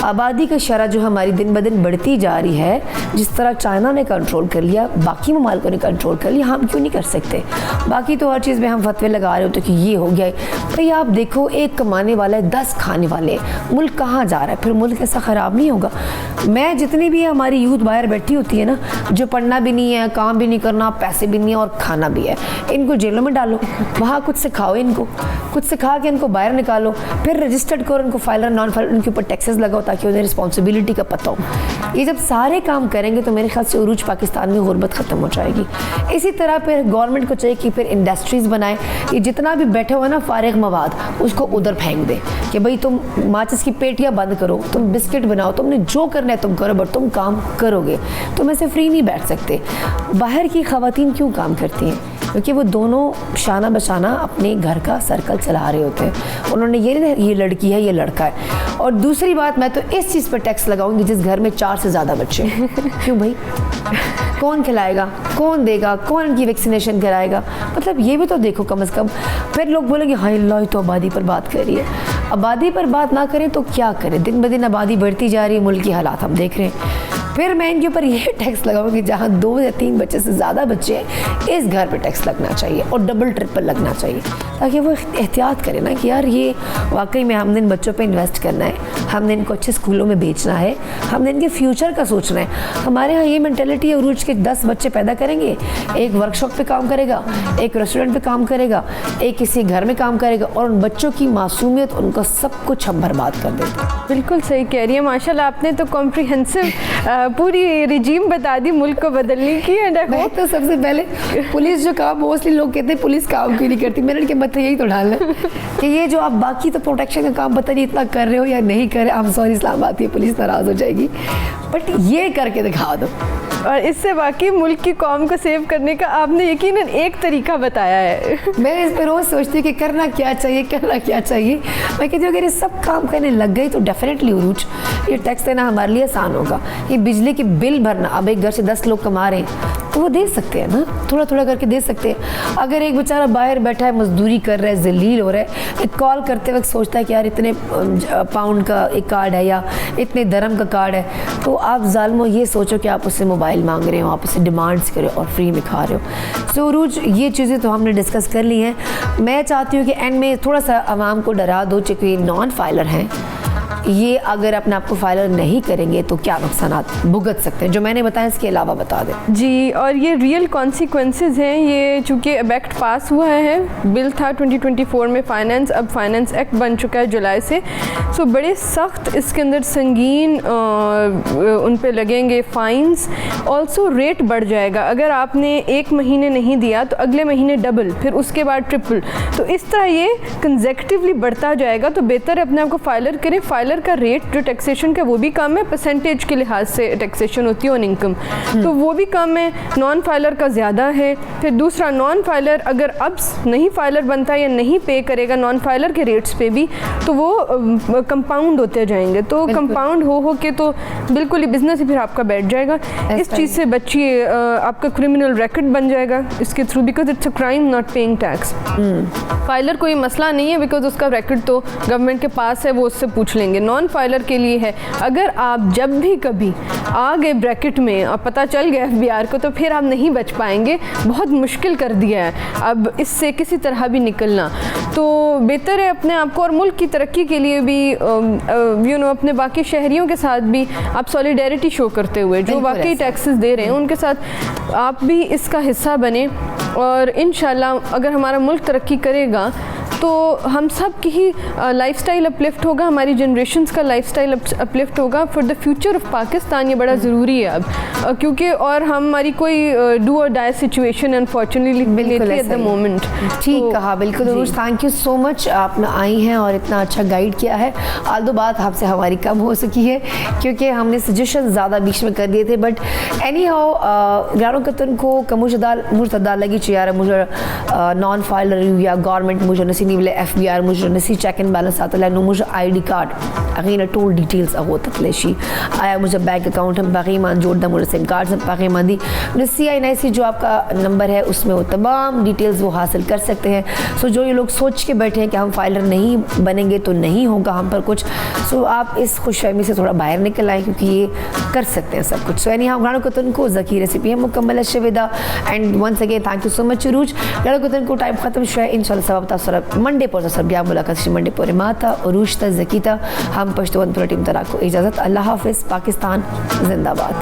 آبادی کا شرح جو ہماری دن بدن بڑھتی جا رہی ہے, جس طرح چائنا نے کنٹرول کر لیا, باقی ممالکوں نے کنٹرول کر لیا, ہم کیوں نہیں کر سکتے؟ باقی تو ہر چیز میں ہم فتوے لگا رہے ہوتے کہ یہ ہو گیا ہے. بھئی آپ دیکھو, ایک کمانے والا ہے 10 کھانے والے ہیں, ملک کہاں جا رہا ہے؟ پھر ملک ایسا خراب نہیں ہوگا. میں جتنی بھی ہماری یوتھ باہر بیٹھی ہوتی ہے نا, جو پڑھنا بھی نہیں ہے, کام بھی نہیں کرنا, پیسے بھی نہیں ہے اور کھانا بھی ہے, ان کو جیلوں میں ڈالو, وہاں کچھ سکھاؤ, ان کو کچھ سکھا کے ان کو باہر نکالو, پھر رجسٹرڈ کرو, ان کو فائلر نان فائلر ان کے اوپر ٹیکسز لگاؤ تاکہ انہیں رسپانسبلٹی کا پتہ ہو. یہ جب سارے کام کریں گے تو میرے خیال سے عروج پاکستان میں غربت ختم ہو جائے گی. اسی طرح پھر گورنمنٹ کو چاہیے کہ پھر انڈسٹریز بنائے, یہ جتنا بھی بیٹھے ہوا نا فارغ مواد اس کو ادھر پھینک دے کہ بھئی تم ماچس کی پیٹیاں بند کرو, تم بسکٹ بناؤ, تم نے جو کرنا ہے تم کرو, بٹ تم کام کرو گے. تم ایسے فری نہیں بیٹھ سکتے. باہر کی خواتین کیوں کام کرتی ہیں؟ کیونکہ وہ دونوں شانہ بشانہ اپنے گھر کا سرکل چلا رہے ہوتے ہیں. انہوں نے یہ نہیں یہ لڑکی ہے یہ لڑکا ہے. اور دوسری بات, میں تو اس چیز پر ٹیکس لگاؤں گی جس گھر میں 4 سے زیادہ بچے ہیں. کیوں بھائی؟ کون کھلائے گا, کون دے گا, کون ان کی ویکسینیشن کرائے گا؟ مطلب یہ بھی تو دیکھو کم از کم. پھر لوگ بولیں گے ہائی اللہ تو آبادی پر بات کر رہی ہے. आबादी पर बात ना करें तो क्या करें, दिन ब दिन आबादी बढ़ती जा रही है, मुल्क की हालात हम देख रहे हैं। फिर मैं इनके ऊपर ये टैक्स लगाऊंगी कि जहाँ 2 या 3 बच्चे से ज़्यादा बच्चे हैं, इस घर पे टैक्स लगना चाहिए और डबल ट्रिपल लगना चाहिए, ताकि वो एहतियात करें ना कि यार ये वाकई में हमने इन बच्चों पे इन्वेस्ट करना है, हमने इनको अच्छे स्कूलों में भेजना है, हमने इनके फ्यूचर का सोचना है। हमारे यहाँ ये मेंटेलिटी है, उरूज के 10 बच्चे पैदा करेंगे, एक वर्कशॉप पे काम करेगा, एक रेस्टोरेंट पे काम करेगा, एक किसी घर में काम करेगा, और उन बच्चों की मासूमियत, उनका सब कुछ हम बर्बाद कर देते हैं। बिल्कुल सही कह रही है माशाल्लाह, आपने तो कॉम्प्रिहेंसिव पूरी रिजीम बता दी मुल्क को बदलने की। मैं तो सबसे पहले पुलिस जो काम, मोस्टली लोग कहते हैं पुलिस काम क्यों नहीं करती, मैंने इनके मत्थे यही तो डालना कि ये जो आप बाकी तो प्रोटेक्शन का काम पता नहीं इतना कर रहे हो या नहीं कर रहे, I'm sorry इस्लामाबाद की पुलिस नाराज़ हो जाएगी, बट ये करके दिखा दो। और इससे वाकई मुल्क की कौम को सेव करने का आपने यकीनन एक तरीका बताया है। मैं इस पर रोज़ सोचती हूँ कि करना क्या चाहिए, करना क्या चाहिए। मैं कहती हूँ अगर ये सब काम करने लग गई तो डेफिनेटली उरूज ये टैक्स देना हमारे लिए आसान होगा। ये बिजली के बिल भरना, अब एक घर से 10 लोग कमा रहे हैं तो वो दे सकते हैं ना, थोड़ा थोड़ा करके दे सकते हैं। अगर एक बेचारा बाहर बैठा है, मजदूरी कर रहा है, जलील हो रहा है, एक कॉल करते वक्त सोचता है कि यार इतने पाउंड का एक कार्ड है या इतने दरम का कार्ड है, तो आप ज़ालिमो ये सोचो कि आप उससे मोबाइल मांग रहे हो, आप उससे डिमांड्स कर रहे हो और फ्री में खा रहे हो। सो उरूज ये चीज़ें तो हमने डिस्कस कर ली हैं। मैं चाहती हूँ कि एंड में थोड़ा सा आवाम को डरा दो, चूँकि नॉन फाइलर हैं, ये अगर अपने आप को फाइलर नहीं करेंगे तो क्या नुकसानात भुगत सकते हैं, जो मैंने बताया इसके अलावा बता दें। जी, और ये रियल कॉन्सिक्वेंसेस हैं। ये चूँकि अब एक्ट पास हुआ है, बिल था 2024 में फाइनेंस, अब फाइनेंस एक्ट बन चुका है जुलाई से। सो बड़े सख्त इसके अंदर संगीन उन पे लगेंगे फाइन्स, ऑल्सो रेट बढ़ जाएगा। अगर आपने 1 महीने नहीं दिया तो अगले महीने डबल, फिर उसके बाद ट्रिपल, तो इस तरह ये कंसेक्टिवली बढ़ता जाएगा। तो बेहतर है अपने आप को फाइलर करें। फाइलर का रेट जो टैक्सेशन का वो भी कम है, परसेंटेज के लिहाज से टैक्सेशन होती है ऑन इनकम, तो वो भी कम है। नॉन फाइलर का ज़्यादा है। फिर दूसरा, नॉन फाइलर अगर अब नहीं फाइलर बनता या नहीं पे करेगा नॉन फाइलर के रेट्स पे भी, तो वो कंपाउंड होते जाएंगे। तो कंपाउंड हो के तो बिल्कुल ही बिजनेस ही फिर आपका बैठ जाएगा। इस चीज़ से बचिए, आपका क्रिमिनल रिकॉर्ड बन जाएगा इसके through, because it's a crime not paying tax. Filer कोई मसला नहीं है, बिकॉज उसका रिकॉर्ड तो गवर्नमेंट के पास है, वो उससे पूछ लेंगे। नॉन फाइलर के लिए है, अगर आप जब भी कभी आ गए ब्रैकेट में और पता चल गया FBI को, तो फिर आप नहीं बच पाएंगे। बहुत मुश्किल कर दिया है अब इससे किसी तरह भी निकलना। तो बेहतर है अपने आप को और मुल्क की तरक्की के लिए भी अपने बाकी शहरियों के साथ भी आप सॉलिडेरिटी शो करते हुए, जो वाकई टैक्सेस दे रहे हैं उनके साथ आप भी इसका हिस्सा बने। और इंशाल्लाह अगर हमारा मुल्क तरक्की करेगा तो हम सब की ही लाइफस्टाइल अपलिफ्ट होगा, हमारी जनरेशन्स का लाइफस्टाइल अपलिफ्ट होगा for the future of Pakistan. ये बड़ा ज़रूरी है अब, क्योंकि और हमारी कोई do or die situation unfortunately at the moment. ठीक कहा, बिल्कुल उरूज, थैंक यू सो मच, आप आई हैं और इतना अच्छा गाइड किया है। आल्दो बात आपसे हमारी कम हो सकी है क्योंकि हमने सजेशन ज़्यादा बीच में कर दिए थे, बट एनी हाउ ग्रानो कतन को मुझदा लगी चाहिए मुझे नॉन फाइलर या गवर्नमेंट मुझे नसी निवले FBI मुझे नसी चेक एंड बैलेंस आता नो मुझे ID कार्ड अगेन टोल डिटेल्स अगो तकलेशी आया मुझे बैंक अकाउंट हम बाकी मान जोड़ दा मुझे सिम कार्ड सब बाकी मान दी CI जो आपका नंबर है उसमें वो तमाम डिटेल्स वो हासिल कर सकते हैं। सो जो ये लोग सोच के बैठे हैं कि हम फाइलर नहीं बनेंगे तो नहीं होगा हम पर कुछ, सो आप इस खुशफहमी से थोड़ा बाहर निकल आए क्योंकि ये कर सकते हैं सब कुछ। सो एनी हाँ ग्रानो कतन को ज़की रेसिपी है मुकम्मल शविदा and once again thank you so much Urooj. ग्रानो कतन को टाइम ख़त्म शुआ इंशाल्लाह सबब तासर मंडे पर सर बिया मुलाकात मंडे पर माता उरूज ता ज़की ता हम पश्तून पूरा टीम तरह को इजाज़त। अल्लाह हाफिज़, पाकिस्तान जिंदाबाद।